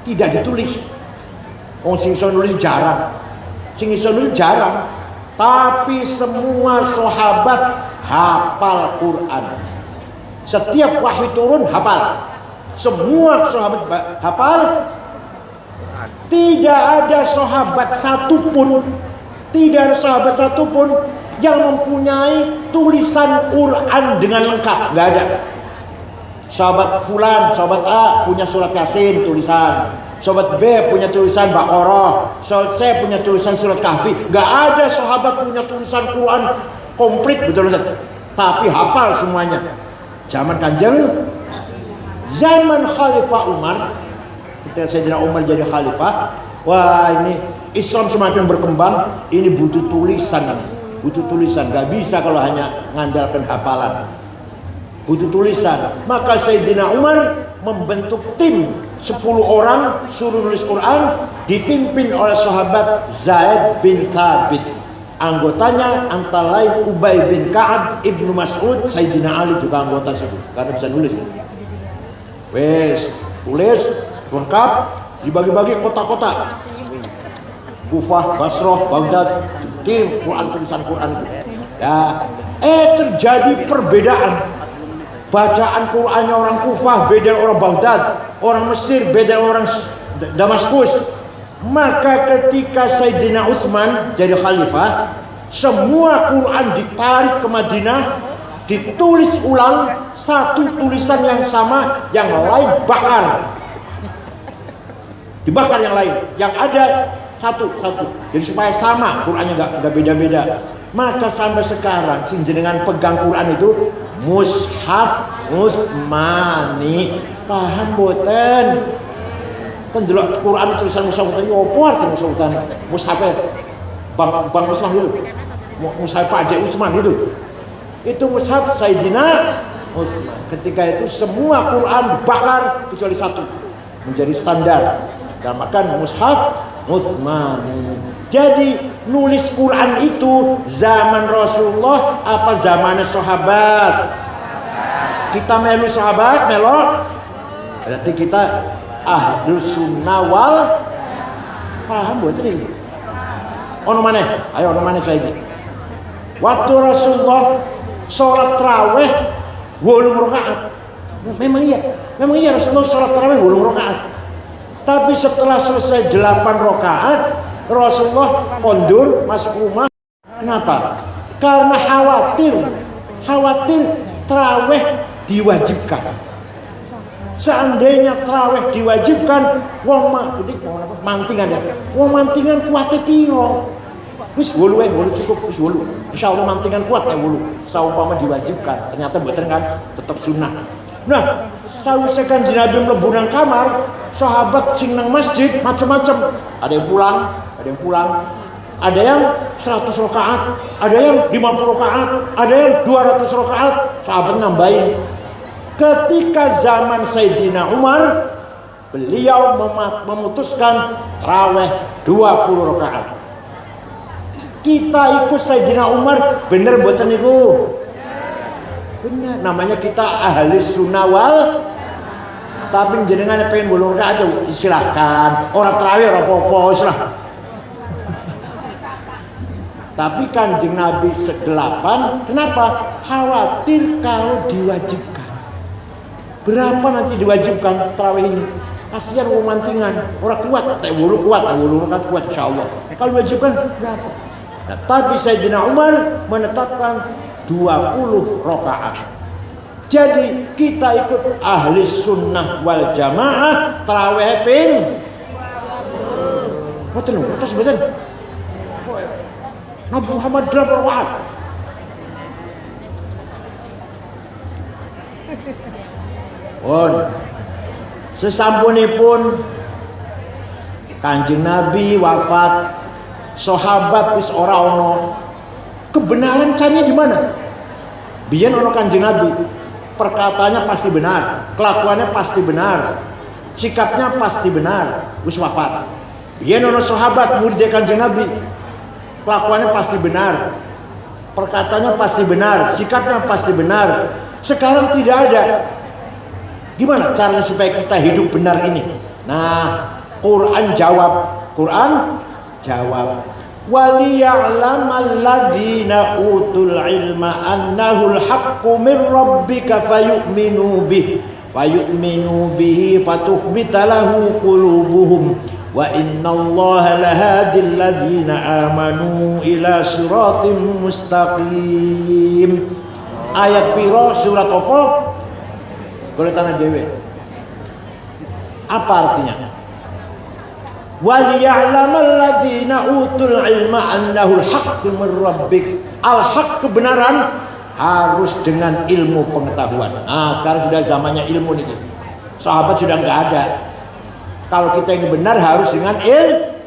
tidak ditulis. Sing iso nulis jarang. Tapi semua sahabat hafal Quran. Setiap wahyu turun hafal. Semua sahabat hafal. Tidak ada sahabat satupun yang mempunyai tulisan Quran dengan lengkap. Nggak ada. Sahabat fulan, sahabat A punya surat Yasin tulisan, sahabat B punya tulisan Baqarah, sahabat C punya tulisan surat Kahfi. Nggak ada sahabat punya tulisan Quran komplit betul-betul, tapi hafal semuanya. Zaman Kanjeng, zaman Khalifah Umar, ketika Sayyidina Umar jadi khalifah, wah ini Islam semakin berkembang, ini butuh tulisan, nggak bisa kalau hanya ngandalkan hafalan, butuh tulisan. Maka Sayyidina Umar membentuk tim 10 orang suruh nulis Quran, dipimpin oleh sahabat Zaid bin Thabit. Anggotanya antara lain Ubay bin Ka'ab, Ibnu Mas'ud, Sayyidina Ali juga anggota tersebut karena bisa nulis. Tulis lengkap, dibagi-bagi kota-kota. Kufah, Basrah, Baghdad, kirim tulisan Quran. Ya, terjadi perbedaan. Bacaan Qurannya orang Kufah beda orang Baghdad, orang Mesir beda orang Damaskus. Maka ketika Sayyidina Utsman jadi khalifah, semua Quran ditarik ke Madinah, ditulis ulang, satu tulisan yang sama, yang lain bakar. Dibakar yang lain. Yang ada satu. Jadi supaya sama, Qurannya nggak beda-beda. Maka sampai sekarang sing jenengan pegang Quran itu mushaf Utsmani. Paham boten? Kan delok Quran tulisan mushaf Utsmani opo arti mushaf Utsmani? Mushafnya Bang Utsman itu. Mushaf Pak Ade Utsman itu. Itu mushaf Sayyidina Utsman. Ketika itu semua Quran bakar kecuali satu. Menjadi standar. Namakan mushaf Utsmani. Jadi nulis Quran itu zaman Rasulullah apa zaman sahabat? Kita melu sahabat, melo. Berarti kita ahlus sunnah wal paham buat ini. Ono maneh? Ayo ono maneh saiki. Waktu Rasulullah sholat tarawih 8 rakaat. Memang iya Rasulullah sholat tarawih 8 rakaat. Tapi setelah selesai 8 rakaat Rasulullah kondur masuk rumah. Kenapa? Karena khawatir tarawih diwajibkan. Seandainya tarawih diwajibkan, wong mantingan ya. Wong mantingan kuate piro? Wis 8 cukup, wis 8. Insyaallah mantingan kuat ya 8. Saumpama diwajibkan, ternyata mboten kan tetap sunnah. Nah, sawise Kanjeng Nabi mlebu nang kamar, sahabat sing nang masjid macam-macam. Ada yang pulang, ada yang 100 rakaat, ada yang 50 rakaat, ada yang 200 rakaat. Sahabat nambahin. Ketika zaman Sayyidina Umar, beliau memutuskan tarawih 20 rakaat. Kita ikut Sayyidina Umar, bener mboten niku? Bener. Namanya kita ahli sunnah wal. Tapi jenengan pengen 8 rakaat silahkan. Orang tarawih ora apa-apa wis lah. Tapi Kanjeng Nabi 8, kenapa? Khawatir kalau diwajibkan. Berapa nanti diwajibkan tarawih ini? Kasihan wong mantingan, orang kuat, tak bulu kuat insyaallah. Kalau diwajibkan berapa? Nah, tapi Sayyidina Umar menetapkan 20 rakaat. Jadi kita ikut ahli sunnah wal jamaah tarawih ping. Betul, terus betul. Nabi Muhammad 8 rakaat. Sesampunipun Kanjeng Nabi wafat, sahabat wis ora ono. Kebenaran caranya di mana? Biyen ono Kanjeng Nabi, perkataannya pasti benar, kelakuannya pasti benar, sikapnya pasti benar, wis wafat. Biyen ono sahabat murid Kanjeng Nabi, kelakuannya pasti benar, perkataannya pasti benar, sikapnya pasti benar. Sekarang tidak ada. Gimana caranya supaya kita hidup benar ini? Nah, Quran jawab. Waliya'lamal ladzina utul ilma annahul haqqu min rabbika fayu'minu bihi fatukhbita lahu qulubuhum wa innallaha lahadil ladzina amanu ila siratim mustaqim. Ayat piro surat apa? Boleh tanah dewe. Apa artinya? Waliya'lamal ladzina utul ilma annahul haqqu mir rabbik. Al-haq kebenaran harus dengan ilmu pengetahuan. Nah, sekarang sudah zamannya ilmu nih. Sahabat sudah enggak ada. Kalau kita ini benar harus dengan ilmu.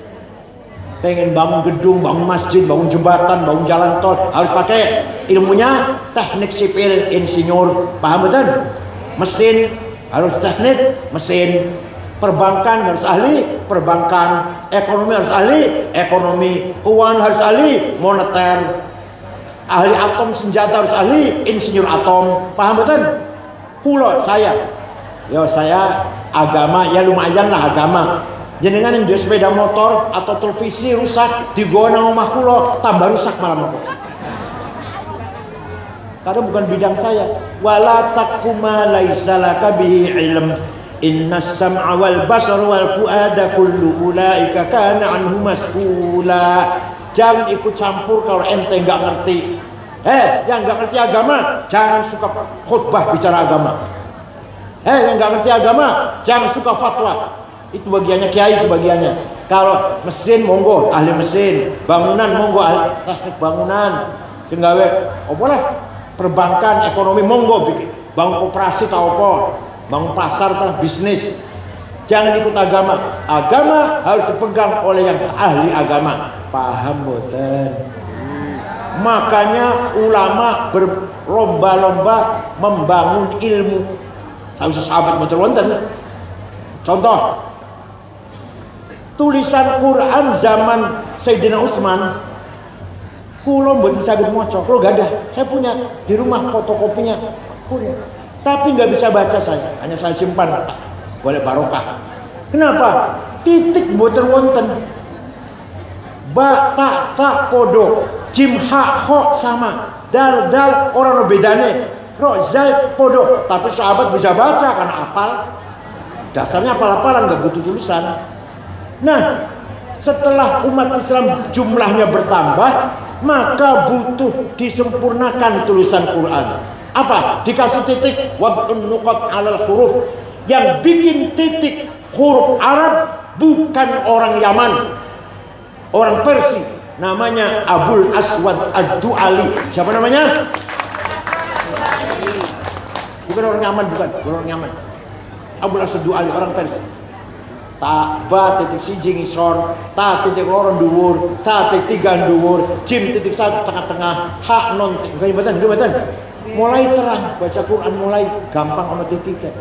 Pengen bangun gedung, bangun masjid, bangun jembatan, bangun jalan tol, harus pakai ilmunya teknik sipil, insinyur, paham betul? Mesin harus teknik mesin, perbankan harus ahli perbankan, ekonomi harus ahli ekonomi, keuangan harus ahli moneter, ahli atom senjata harus ahli insinyur atom, paham betul? Saya agama ya lumayan lah agama. Jenengan yang jual sepeda motor atau televisi rusak digowo nang omah kula tambah rusak malam aku. Karena bukan bidang saya. Wala taqfu ma laisa laka bihi ilm. Innas sam'a wal basara wal fuada kullu ulaika kana anhu mas'ula. Jangan ikut campur kalau ente enggak ngerti. Yang enggak ngerti agama jangan suka khutbah bicara agama. Yang enggak ngerti agama jangan suka fatwa. Itu bagiannya kiai, itu bagiannya. Kalau mesin monggo ahli mesin, bangunan monggo ahli teknik bangunan, gawe apa lah perbankan ekonomi monggo bikin, bangun koperasi tau apa, bangun pasar tau bisnis. Jangan ikut agama. Agama harus dipegang oleh yang ahli agama. Paham boten? Makanya ulama berlomba-lomba membangun ilmu. Sahabat betul wonten. Contoh, tulisan Quran zaman Sayyidina Utsman, kulo mboten saged maca, kulo gak ada. Saya punya di rumah fotokopinya, punya. Tapi nggak bisa baca saya, hanya saya simpan boleh barokah. Kenapa? Titik mboten wonten. Ba ta podo, jim ha ho sama, dal orang no bedane. Ro zai podo, tapi sahabat bisa baca kan apal. Dasarnya apal-apalan nggak butuh tulisan. Nah, setelah umat Islam jumlahnya bertambah, maka butuh disempurnakan tulisan Quran. Apa? Dikasih titik wad'un nuqat 'alal huruf. Yang bikin titik huruf Arab bukan orang Yaman, orang Persia, namanya Abul Aswad Ad-Du'ali. Siapa namanya? Bukan orang Yaman, bukan orang Yaman. Abul Aswad Ad-Du'ali, orang Persia. Ta ba titik siji ngisor, ta titik loro dhuwur, ta titik tiga dhuwur, jim titik satu tengah-tengah, ha non gimana? Mulai terang baca Quran, mulai gampang sama titiknya.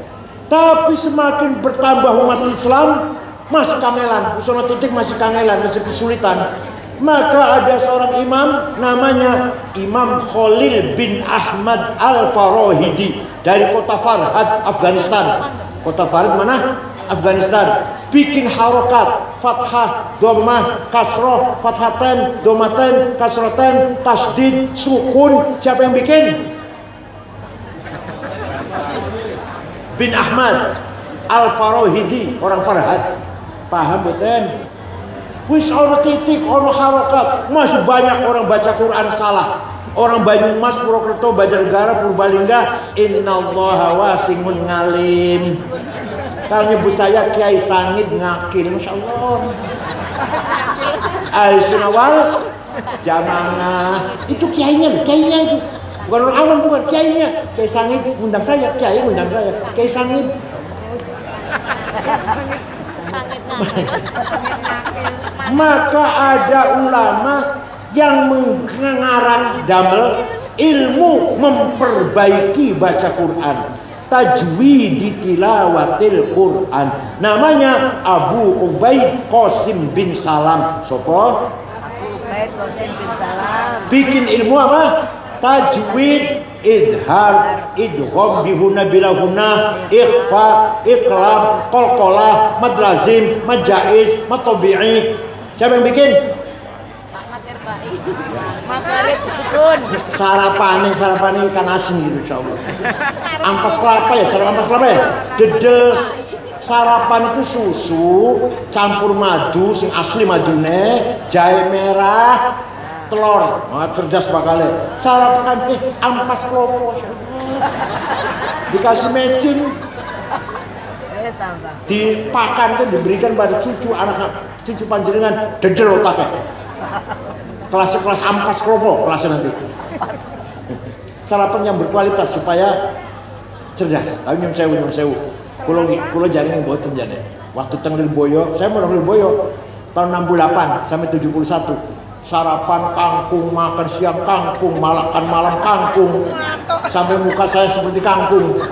Tapi semakin bertambah umat Islam masih kangelan, usul titik masih kangelan, masih kesulitan. Maka ada seorang imam namanya Imam Khalil bin Ahmad Al-Farahidi dari kota Farhad, Afghanistan. Kota Farhad mana? Afghanistan. Bikin harokat, fathah, dhammah, kasroh, fathaten, dhammaten, kasroten, tasdid, sukun. Siapa yang bikin? Bin Ahmad Al-Farahidi, orang Farhad. Paham betul? Wis ono titik, ono harokat. Masih banyak orang baca Quran salah. Orang Banyumas, Purwokerto, Banjarnegara, Purbalingga, innallaha wasimun ngalim. Kalau nyebut saya Kiai Sangit ngakil, Masya Allah. Al-Sunawal Jamangah. Itu kiainya itu. Bukan orang awam, bukan kiainya. Kiai Sangit ngundang saya, Kiai ngundang saya. Kiai Sangit. Maka ada ulama yang mengarang damel ilmu memperbaiki baca Quran, tajwid tilawatil Quran. Namanya Abu Ubaid Qasim bin Salam. Sopo? Abu Ubaid Qasim bin Salam. Bikin ilmu apa? Tajwid, idhar, idgham bihuna bilahuna, ikhfa, iqlab, qalqalah, mad lazim, mad jaiz, mad tabi'i. Siapa yang bikin? Pak Matirbai. Makarib sukun. Sarapan ikan asin gitu, insyaallah. Ampas kelapa ya, sarapan ampas kelapa ya. Dedel sarapan itu susu campur madu sing asli madune, jahe merah, telur. Cerdas bakal sarapan ampas klopo. Dikasih mecin, dipakan kan, diberikan pada cucu cucu panjenengan, dedel otaknya. Kelas ampas klopo kelasnya nanti. Sarapan yang berkualitas supaya cerdas. Tapi nyun sewu. Kulo jaring mboten jane. Waktu teng Lirboyo, saya mau Lirboyo tahun 68 sampai 71. Sarapan kangkung, makan siang kangkung, makan malam kangkung. Sampai muka saya seperti kangkung.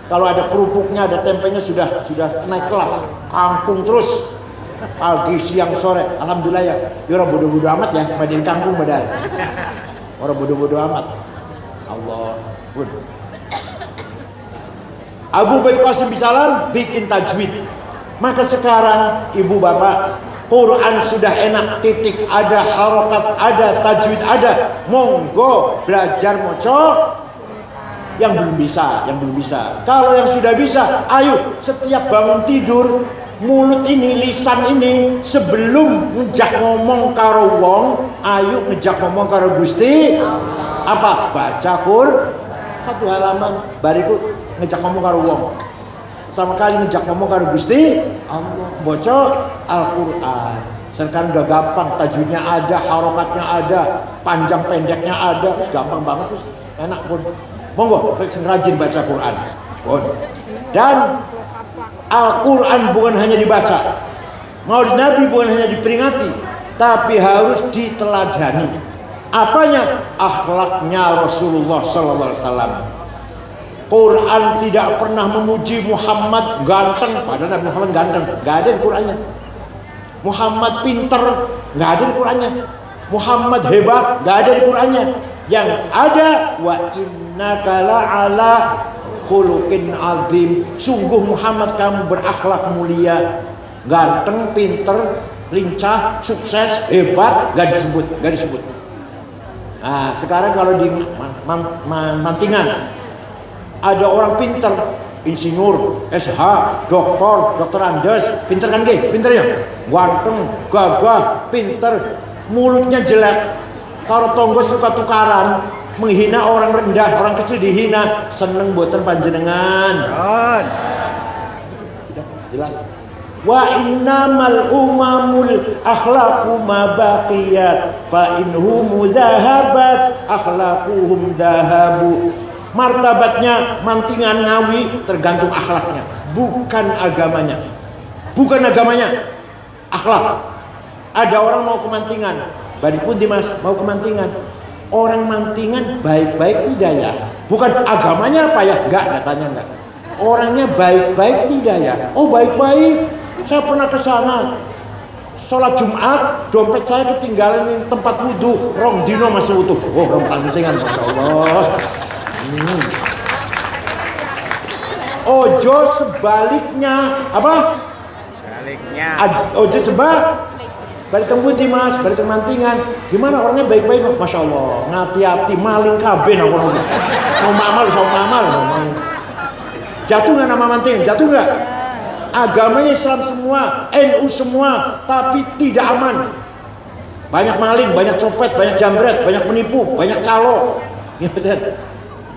Kalau ada kerupuknya, ada tempenya sudah naik kelas. Kangkung terus. Pagi, siang, sore. Alhamdulillah ya. Orang bodoh-bodoh amat ya, padahal kangkung badal. Orang bodoh-bodoh amat. Allah pun. Abu Ubaid Qasim bin Salam bikin tajwid. Maka sekarang ibu bapak, Quran sudah enak, titik ada, harokat ada, tajwid ada. Monggo belajar moco. Yang belum bisa. Kalau yang sudah bisa, ayo setiap bangun tidur, mulut ini, lisan ini, sebelum ngejak ngomong karo wong, ayo ngejak ngomong karo Gusti. Apa? Baca Quran satu halaman, bariku ngejak ngomong karo wong. pertama kali ngejak ngomong karo Gusti Allah baca Al-Qur'an. Sekarang udah gampang, tajwidnya ada, harokatnya ada, panjang pendeknya ada, gampang banget terus enak pun. Monggo rajin baca Quran. Pun. Dan Al-Quran bukan hanya dibaca, Maulid Nabi bukan hanya diperingati, tapi harus diteladani. Apanya? Akhlaknya Rasulullah Sallallahu Alaihi Wasallam. Quran tidak pernah memuji Muhammad ganteng, padahal Nabi Muhammad ganteng, nggak ada di Qurannya. Muhammad pinter, nggak ada di Qurannya. Muhammad hebat, nggak ada di Qurannya. Yang ada wa innaka la'ala khuluqin azim. Sungguh Muhammad kamu berakhlak mulia, ganteng, pinter, lincah, sukses, hebat, nggak disebut. Nah, sekarang kalau di Mantingan ada orang pinter, insinyur, SH, dokter Andes, pinter kan gih, pinternya, ganteng, gagah, pinter, mulutnya jelek. Kalau tonggo suka tukaran, menghina orang rendah, orang kecil dihina, seneng buatan panjenengan. Jelas. Wa innamal umamul akhlaqu ma baqiyat fa inhum dhahabat akhlaquhum dhahabu. Martabatnya Mantingan Ngawi tergantung akhlaknya, bukan agamanya. Bukan agamanya, akhlak. Ada orang mau ke Mantingan, balik pun Dimas mau ke Mantingan. Orang Mantingan baik-baik tidak ya? Bukan agamanya apa ya? Enggak, katanya enggak. Orangnya baik-baik tidak ya? Oh baik-baik. Saya pernah ke sana. Sholat Jumat, dompet saya ketinggalan di tempat wudhu. Rong dino masih utuh. Oh, orang Mantingan, masya Allah. Ojo sebaliknya apa? Sebaliknya. Ojo balik tembuti Mas, balik Mantingan. Gimana orangnya baik-baik, masya Allah. Ngati-hati maling kabeh nak kono. Sama amal. Jatuh nggak nama Mantingan? Jatuh nggak? Agamanya Islam semua, NU semua, tapi tidak aman. Banyak maling, banyak copet, banyak jambret, banyak penipu, banyak calo.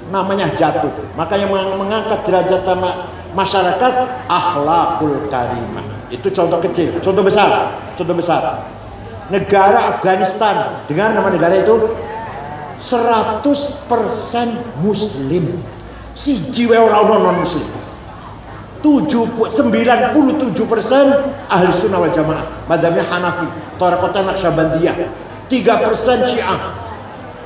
Namanya jatuh. Makanya mengangkat derajat masyarakat akhlakul karimah. Itu contoh kecil, contoh besar. Negara Afghanistan, dengar nama negara itu 100% Muslim. Siji wae ora ono non Muslim. 97% ahli sunnah wal jamaah, madhabnya Hanafi, Thariqah Naqsyabandiyah, 3% Syiah.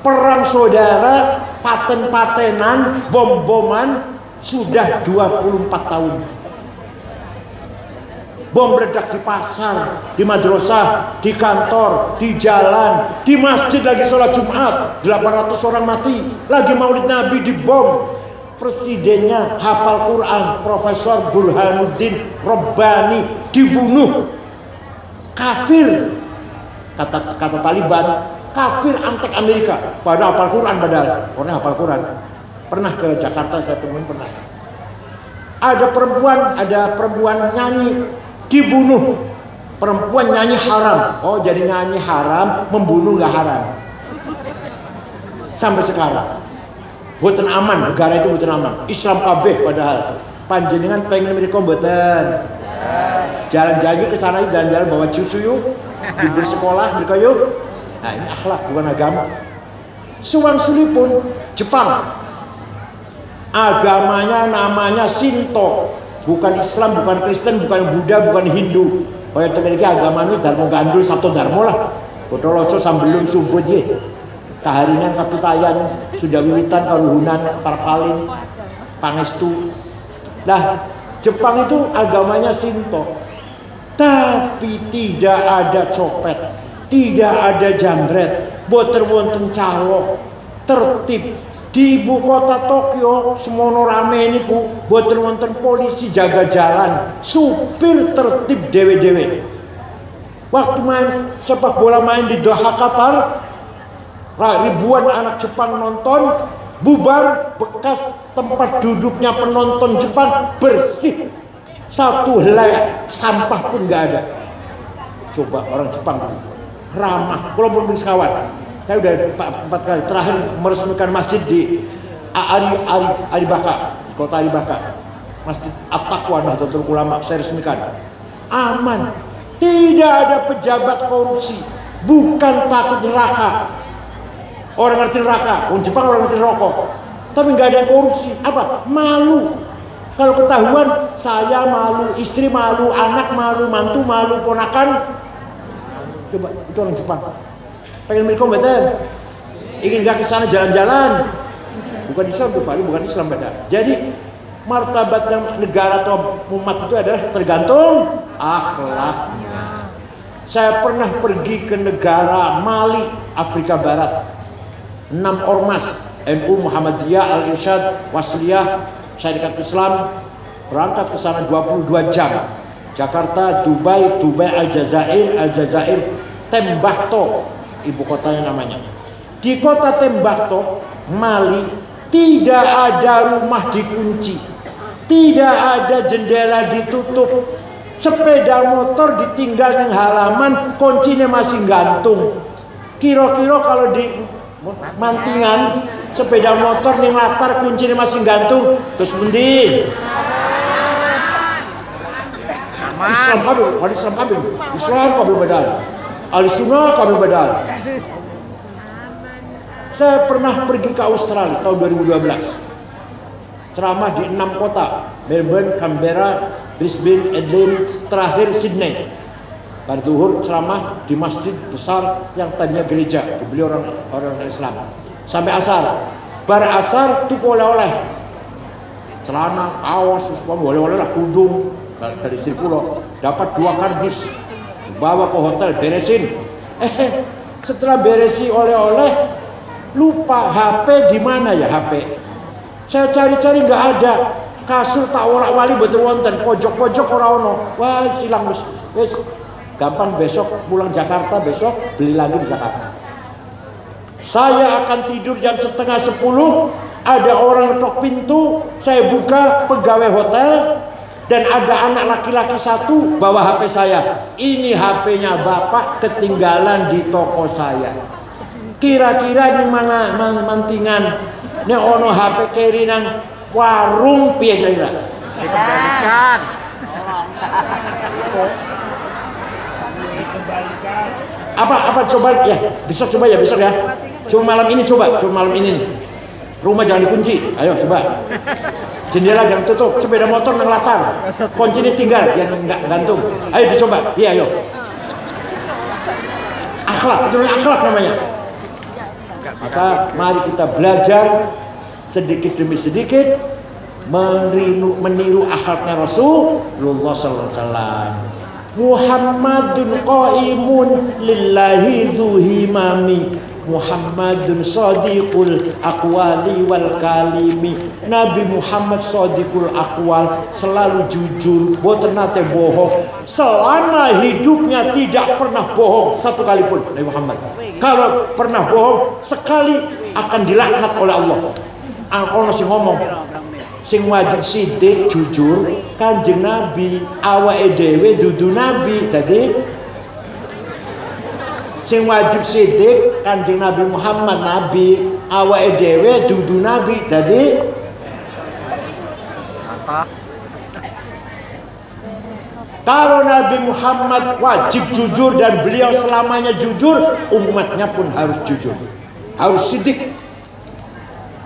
Perang saudara, paten-patenan, bom-boman sudah 24 tahun. Bom meledak di pasar, di madrasah, di kantor, di jalan, di masjid lagi sholat Jumat, 800 orang mati. Lagi Maulid Nabi dibom. Presidennya hafal Quran, Profesor Burhanuddin Rabbani dibunuh. Kafir, kata Taliban, kafir antek Amerika. Padahal hafal Quran, orangnya hafal Quran. Pernah ke Jakarta saya temuin, pernah. Ada perempuan nyanyi dibunuh. Perempuan nyanyi haram. Oh, jadi nyanyi haram, membunuh nggak haram. Sampai sekarang. Boten aman, negara itu boten aman. Islam kabeh padahal. Panjenengan pengen mereka boten. Jalan-jalan ke sana, jalan-jalan bawa cucu yuk. Di sekolah mereka yuk. Nah, ini akhlak bukan agama. Suwan-suli pun Jepang. Agamanya namanya Shinto. Bukan Islam, bukan Kristen, bukan Buddha, bukan Hindu. Kaya tengene iki agamane Dharma Gandul Sabto Dharma lah. Kodoloco sambelun sumbut nggih. Kaharingan kapitayan sudah wiwitan karuhunan parpalin pangestu. Nah, Jepang itu agamanya Shinto. Tapi tidak ada copet, tidak ada jambret, boten wonten calo, tertib. Di ibu kota Tokyo semono rame niku, boten wonten polisi jaga jalan, supir tertib dewe-dewe. Waktu main sepak bola main di Doha Qatar, ribuan anak Jepang nonton, bubar, bekas tempat duduknya penonton Jepang bersih, satu helai sampah pun nggak ada. Coba orang Jepang ramah. Kalau belum sekawan, saya udah 4 kali terakhir meresmikan masjid di Aribaka, kota Aribaka. Masjid At-Taqwa Nahdlatul Ulama saya resmikan. Aman. Tidak ada pejabat korupsi. Bukan takut neraka. Orang ngerti neraka, orang Jepang orang ngerti rokok. Tapi nggak ada yang korupsi. Apa? Malu. Kalau ketahuan, saya malu, istri malu, anak malu, mantu malu, ponakan. Coba, itu orang Jepang. Pengen milih kompeten. Ingin nggak ke sana jalan-jalan. Bukan Islam tuh Pak, bukan Islam beda. Jadi martabatnya negara atau umat itu adalah tergantung akhlaknya. Saya pernah pergi ke negara Mali, Afrika Barat. 6 ormas NU, Muhammadiyah, Al-Irsyad, Wasliyah, Syarikat Islam berangkat ke sana 22 jam. Jakarta, Dubai, Aljazair, Tembakto, ibu kotanya namanya. Di kota Tembakto, Mali, tidak ada rumah dikunci, tidak ada jendela ditutup, sepeda motor ditinggal di halaman, kuncinya masih gantung. Kira-kira kalau di mantingan sepeda motor ning latar kuncinya masih gantung, terus bendi. Islam kami badal. Al-Sunnah kami badal. Saya pernah pergi ke Australia tahun 2012. Ceramah di 6 kota, Melbourne, Canberra, Brisbane, Adelaide, terakhir Sydney. Pada zuhur ceramah di masjid besar yang tadinya gereja, dibeli orang Islam. Sampai asar. Bar asar tuh oleh-oleh. Celana, kaos, oleh-oleh lah kudung dari istri pulau. Dapat 2 kardus. Bawa ke hotel, beresin. Setelah beresi oleh-oleh, lupa HP di mana ya HP. Saya cari-cari nggak ada. Kasur tak wolak-wali betul wonten, pojok-pojok ora ono. Wah, silang wis. Gampang besok pulang Jakarta, besok beli lagi di Jakarta. Saya akan tidur jam setengah 10, ada orang ketok pintu, saya buka, pegawai hotel, dan ada anak laki-laki 1 bawa HP saya. Ini HP-nya bapak ketinggalan di toko saya. Kira-kira di mana mantingan nek ono HP keri nang warung piye kira-kira? Dikembalikan. Apa coba ya, besok coba ya, besok ya. Cuma malam ini coba malam ini. Rumah jangan dikunci. Ayo coba. Jendela jangan tutup, sepeda motor nang latar. Kuncinya tinggal yang enggak gantung. Ayo dicoba. Iya, ayo. Akhlak, itu akhlak namanya. Maka mari kita belajar sedikit demi sedikit meniru akhlaknya Rasulullah sallallahu alaihi wasallam. Muhammadun qaimun lillahi dzuhimami, Muhammadun sadiqul aqwali wal kalimi. Nabi Muhammad sadiqul aqwal, selalu jujur, boten nate bohong. Selama hidupnya tidak pernah bohong satu kali pun Nabi Muhammad. Kalau pernah bohong sekali akan dilaknat oleh Allah. Ana sing ngomong sing wajib sidik jujur Kanjeng Nabi, awake dhewe dudu nabi. Dadi sing wajib sidik Kanjeng Nabi Muhammad nabi, awake dhewe dudu nabi. Dadi Apa? kalau Nabi Muhammad wajib jujur dan beliau selamanya jujur, umatnya pun harus jujur, harus sidik.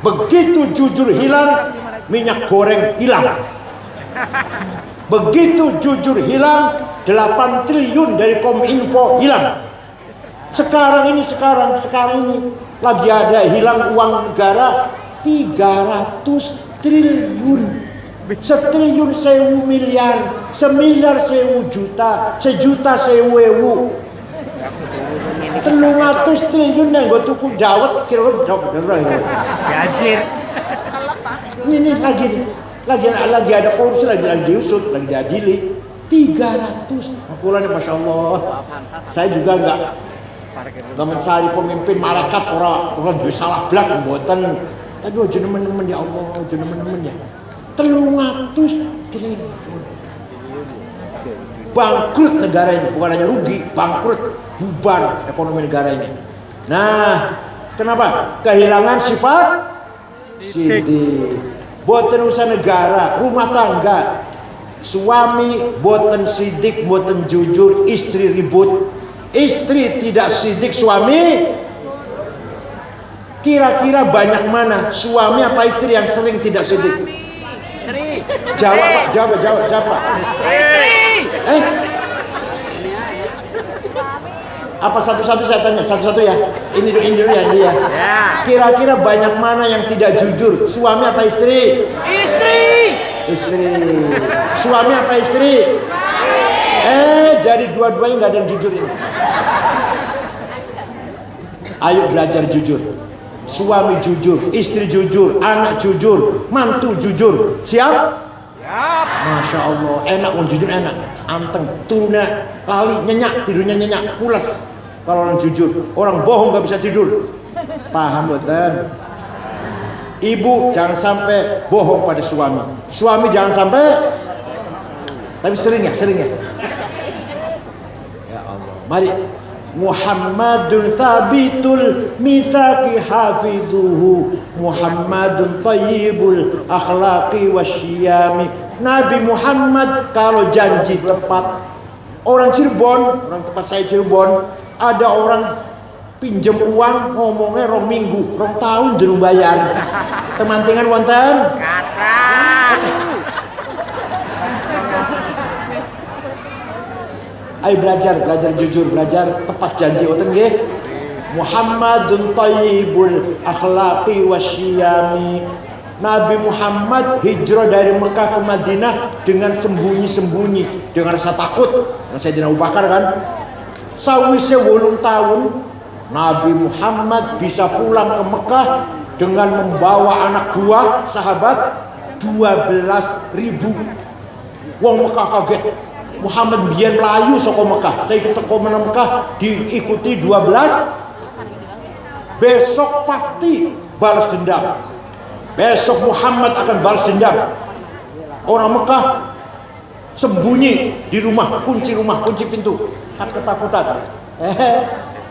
Begitu jujur hilang, minyak goreng hilang. Begitu jujur hilang, 8 triliun dari Kominfo hilang. Sekarang ini lagi ada hilang uang negara 300 triliun. 1.000.000 miliar, 1.000.000 juta, 1.000.000 ewu. 300 triliun yang gue tuku jawet kira-kira Diajir. ini lagi ada korupsi, lagi diusut, lagi diadili 300. Makulanya Masya Allah. Saya juga enggak mencari pemimpin malaikat orang bisa salah belas mboten. Tapi aja nemen-nemen ya Allah, aja nemen-nemen ya. 300 triliun. Bangkrut negara ini, bukan hanya rugi, bangkrut, bubar ekonomi negara ini. Nah, kenapa? Kehilangan sifat sidik. boten urusan negara, rumah tangga. Suami boten sidik, boten jujur, istri ribut. Istri tidak sidik, suami. Kira-kira banyak mana suami apa istri yang sering tidak sidik? Jawab Pak, jawab Pak. Apa satu-satu saya tanya, satu-satu ya. Ini dulu ya, ini ya. Kira-kira banyak mana yang tidak jujur? Suami apa istri? Istri. Suami apa istri? Jadi dua-duanya nggak ada yang jujur ini. Ayo belajar jujur. Suami jujur, istri jujur, anak jujur, mantu jujur. Siap? Siap. Masya Allah, enak, jujur enak. Anteng, turunnya lali, nyenyak, tidurnya nyenyak, pulas. Kalau orang jujur, orang bohong nggak bisa tidur. Paham betul? Ibu jangan sampai bohong pada suami. Suami jangan sampai. Tapi sering ya. Ya Allah. Mari. Muhammadun thabitul mitsaqi hafidhuhu, Muhammadun thayyibul akhlaqi wasyiyami. Nabi Muhammad kalau janji tepat. Orang Cirebon, orang tempat saya Cirebon, ada orang pinjam uang ngomongnya rong minggu, rong tahun durung bayar. Temantingan wonten? Ayo belajar jujur, belajar tepat janji wonten nggih. Muhammadun thayyibul akhlaqi wasyiyami. Nabi Muhammad hijrah dari Mekah ke Madinah dengan sembunyi-sembunyi, dengan rasa takut. Sayyidina Abu Bakar kan. Sawise 8 tahun Nabi Muhammad bisa pulang ke Mekah dengan membawa anak buah sahabat 12.000. Wong Mekah kaget. Muhammad biyen melayu saka Mekah. Saya teko menang Mekah diikuti 12. Besok pasti balas dendam. Besok Muhammad akan balas dendam. Orang Mekah sembunyi di rumah, kunci pintu, ketakutan.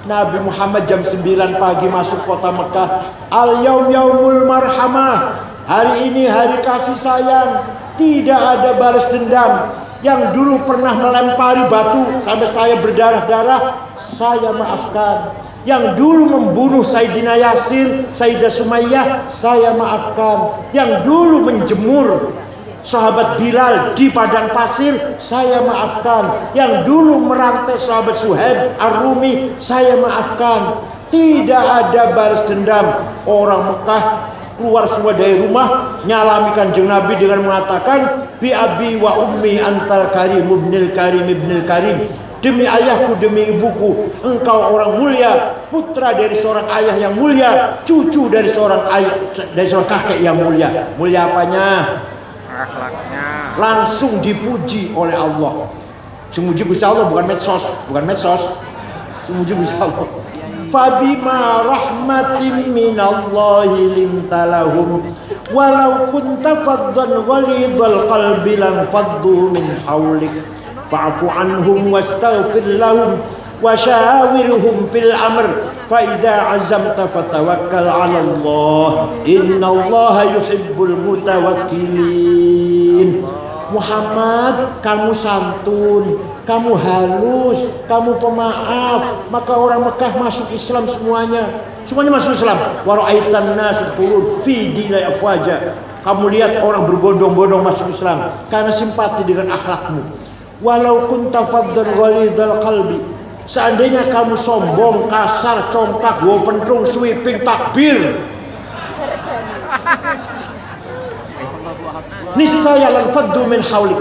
Nabi Muhammad jam 9 pagi masuk kota Mekah. Al-yaum yaumul marhamah. Hari ini hari kasih sayang. Tidak ada balas dendam. Yang dulu pernah melempari batu sampai saya berdarah-darah, saya maafkan. Yang dulu membunuh Sayyidina Yasir, Sayyidah Sumayyah, saya maafkan. Yang dulu menjemur sahabat Bilal di padang pasir, saya maafkan. Yang dulu merantai sahabat Suhaib Ar-Rumi, saya maafkan. Tidak ada balas dendam. Orang Mekah keluar semua dari rumah, nyalami Kanjeng Nabi dengan mengatakan, bi abi wa ummi antal karim ibnil karim. Demi ayahku, demi ibuku, engkau orang mulia, putra dari seorang ayah yang mulia, cucu dari seorang kakek yang mulia. Mulia apanya? Akhlaknya. Langsung dipuji oleh Allah. Semuji Gusti Allah, bukan medsos. Semuji Gusti Allah. Fabima rahmatin minallahi limtalahum walau kunta faddan ghalidhal qalbi lam faddu min hawlik fa'fu anhum wastaghfir lahum وشاورهم في الأمر فإذا عزمت فتوكل على الله إن الله يحب المتوكلين. Muhammad, kamu santun, kamu halus, kamu pemaaf, maka orang Mekah masuk Islam semuanya masuk Islam. Wa ra'aitan nas yadkhulun fi dinil afwaja. Kamu lihat orang berbondong-bondong masuk Islam karena simpati dengan akhlakmu. Walau kunta faddan ghalidhal qalbi, seandainya kamu sombong, kasar, congkak, bawa pentung, sweeping, takbir, niscaya lan faddu min haulik,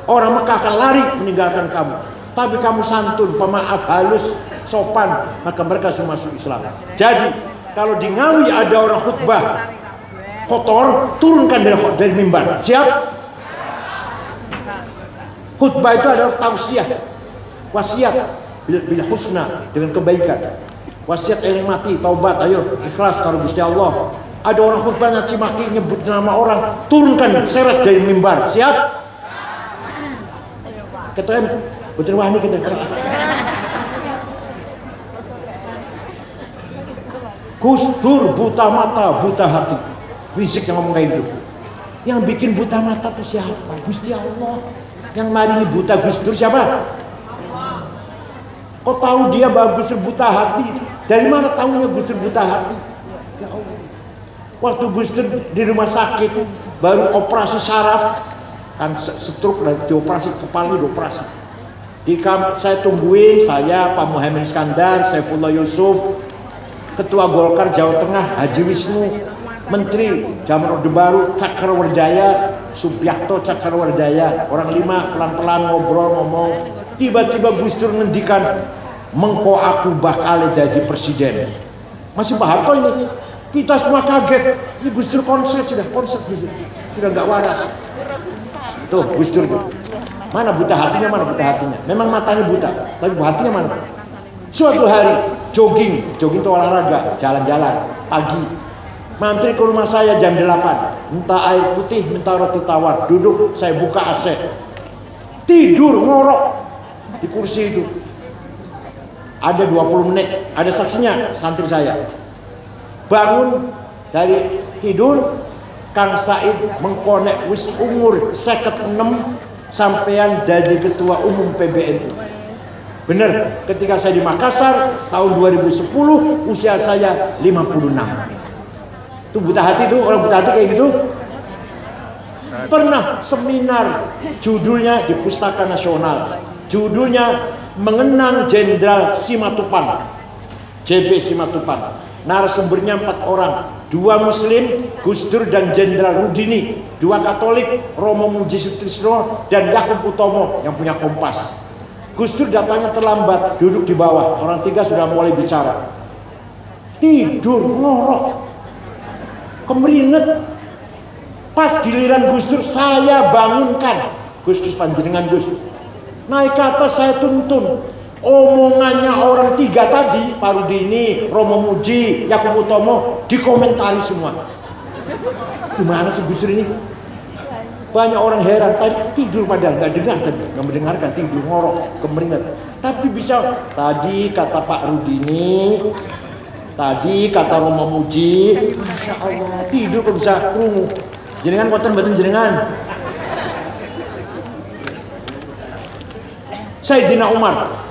orang Mekah akan lari meninggalkan kamu. Tapi kamu santun, pemaaf, halus, sopan, maka mereka semua masuk Islam. Jadi kalau di Ngawi ada orang khutbah kotor, turunkan dari mimbar. Siap? Khutbah itu adalah tausiah, wasiat bil husna, dengan kebaikan. Wasiat eling mati, taubat, ayo ikhlas karo Gusti Allah. Ada orang khutbah nyaci maki, nyebut nama orang, turunkan, seret dari mimbar. Siap? Ketua betul wani kita. Gus Dur buta mata, buta hati. Wisik yang ngomong kayak gitu. Yang bikin buta mata itu siapa? Gusti Allah. Yang maringi buta Gus Dur siapa? Kok tahu dia bahwa Gus Dur buta hati? Dari mana tahunya Gus Dur buta hati? Ya Allah. Waktu Gus Dur di rumah sakit baru operasi saraf, kan stroke dan dioperasi, kepala dioperasi. Saya tungguin, saya Pak Muhammad Iskandar, Saifullah Yusuf, Ketua Golkar Jawa Tengah Haji Wisnu, Menteri Zaman Orde Baru Cakrawardaya, Subiakto Cakrawardaya, orang 5 pelan-pelan ngobrol ngomong. Tiba-tiba Gus Dur ngendikan, mengko aku bakal jadi presiden. Masih Pak Harto ini. Kita semua kaget. Ini Gus Dur konser sudah Gus Dur. Sudah nggak waras. Tuh Gus Dur. Mana buta hatinya, mana buta hatinya. Memang matanya buta, tapi hatinya mana? Suatu hari jogging itu olahraga, jalan-jalan pagi. Mampir ke rumah saya jam 8, minta air putih, minta roti tawar, duduk, saya buka AC. Tidur ngorok di kursi itu. Ada 20 menit, ada saksinya, santri saya. Bangun dari tidur, Kang Said mengkonek wis umur 56 sampean jadi ketua umum PBNU. Bener, ketika saya di Makassar tahun 2010 usia saya 56. Itu buta hati tuh, orang buta hati kayak gitu. Pernah seminar judulnya di Pustaka Nasional. Judulnya Mengenang Jenderal Simatupang. JB Simatupang. Narasumbernya 4 orang, 2 Muslim, Gus Dur dan Jenderal Rudini, 2 Katolik, Romo Muji Sutrisno dan Yakub Utomo yang punya Kompas. Gus Dur datangnya terlambat, duduk di bawah, orang 3 sudah mulai bicara. Tidur ngorok, kemeringet. Pas giliran Gus Dur saya bangunkan, Gus panjenengan Gus. Naik ke atas saya tuntun. Omongannya orang 3 tadi, Pak Rudini, Romo Muji, Yakub Utomo, dikomentari semua. Gimana sih Gus Dur ini? Banyak orang heran, tadi tidur padahal nggak dengar tadi, nggak mendengarkan, tidur ngorok, kemeringat. Tapi bisa, tadi kata Pak Rudini, tadi kata Romo Muji, Masya Allah, tidur kok bisa krungu. Jenengan konten batin jenengan. Sayyidina Umar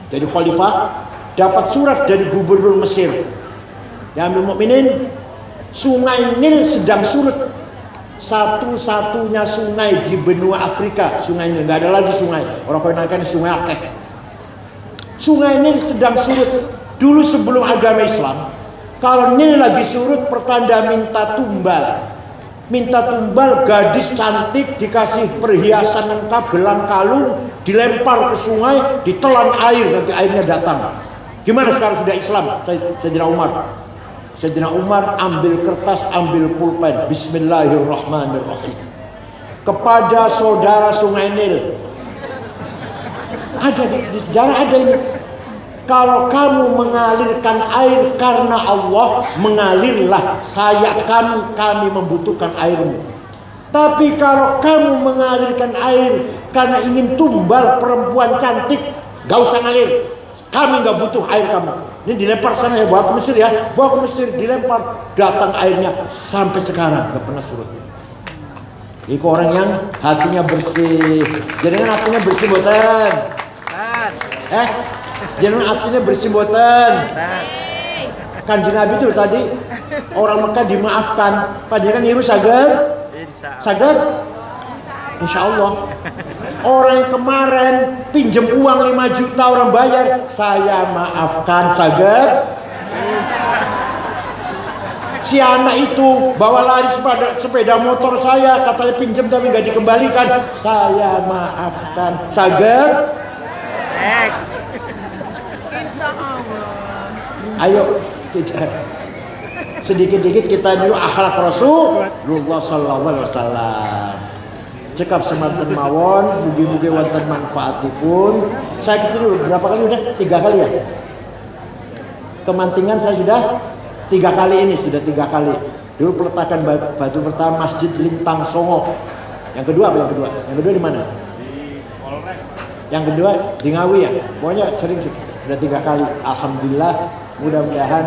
jadi khalifah, dapat surat dari gubernur Mesir. Ya ambil mukminin, Sungai Nil sedang surut. Satu-satunya sungai di benua Afrika, Sungai Nil, nggak ada lagi sungai. Orang kenakan Sungai Akeh. Sungai Nil sedang surut. Dulu sebelum agama Islam, kalau Nil lagi surut, pertanda minta tumbal. Minta tumbal, gadis cantik dikasih perhiasan lengkap, gelang kalung, dilempar ke sungai, ditelan air, nanti airnya datang. Gimana sekarang sudah Islam? Sayyidina Umar. Sayyidina Umar ambil kertas, ambil pulpen, Bismillahirrahmanirrahim. Kepada saudara Sungai Nil. Ada di sejarah ada ini. Kalau kamu mengalirkan air karena Allah, mengalirlah. Kami membutuhkan airmu. Tapi kalau kamu mengalirkan air karena ingin tumbal perempuan cantik, gak usah ngalir. Kami gak butuh air kamu. Ini dilempar sana ya, bawa ke Mesir ya. Bawa ke Mesir, dilempar. Datang airnya sampai sekarang gak pernah surut. Itu orang yang hatinya bersih. Jangan hatinya bersih boten. Jangan hatinya bersih boten. Kanjeng Nabi itu tadi orang Mekah dimaafkan. Panjenengan niru saged? Saged? Insya Allah. Orang yang kemarin pinjam uang 5 juta orang bayar, saya maafkan. Saged? Si anak itu bawa lari sepeda motor saya, katanya pinjam tapi nggak dikembalikan, saya maafkan. Saged? Ayo sedikit-sedikit kita dulu akhlak Rasulullah sallallahu alaihi wasallam. Cekap semanten mawon, mugi-mugi wonten manfaatipun. Saya kesini berapa kali udah? 3 kali ya. Kemantingan saya sudah 3 kali ini, sudah 3 kali. Dulu peletakan batu pertama Masjid Lintang Songo. Yang kedua apa yang kedua? Yang kedua di mana? Yang kedua di Ngawi ya. Pokoknya sering sudah 3 kali. Alhamdulillah, mudah-mudahan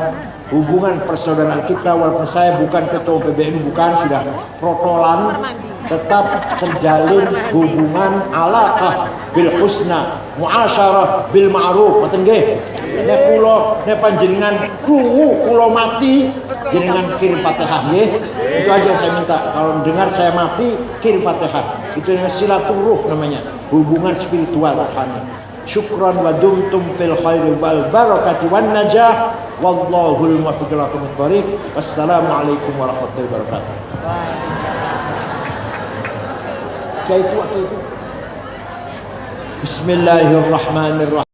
hubungan persaudaraan kita, walaupun saya bukan ketua PBNU, bukan, sudah protolan, tetap terjalin hubungan alaqah bil husna, muasyarah bil ma'ruf. Ngoten nggih. Nek kula nek panjenengan krungu kula mati, jenengan kirim Fatihah nggih. Itu aja yang saya minta. Kalau dengar saya mati, kirim Fatihah. Itu namanya silaturruh, namanya hubungan spiritual rohani. Syukran wa dumtum fil khairi wal barakati wan najah wallahul muwaffiq ila aqwamit thoriq. Wassalamualaikum warahmatullahi wabarakatuh. Bismillahirrahmanirrahim.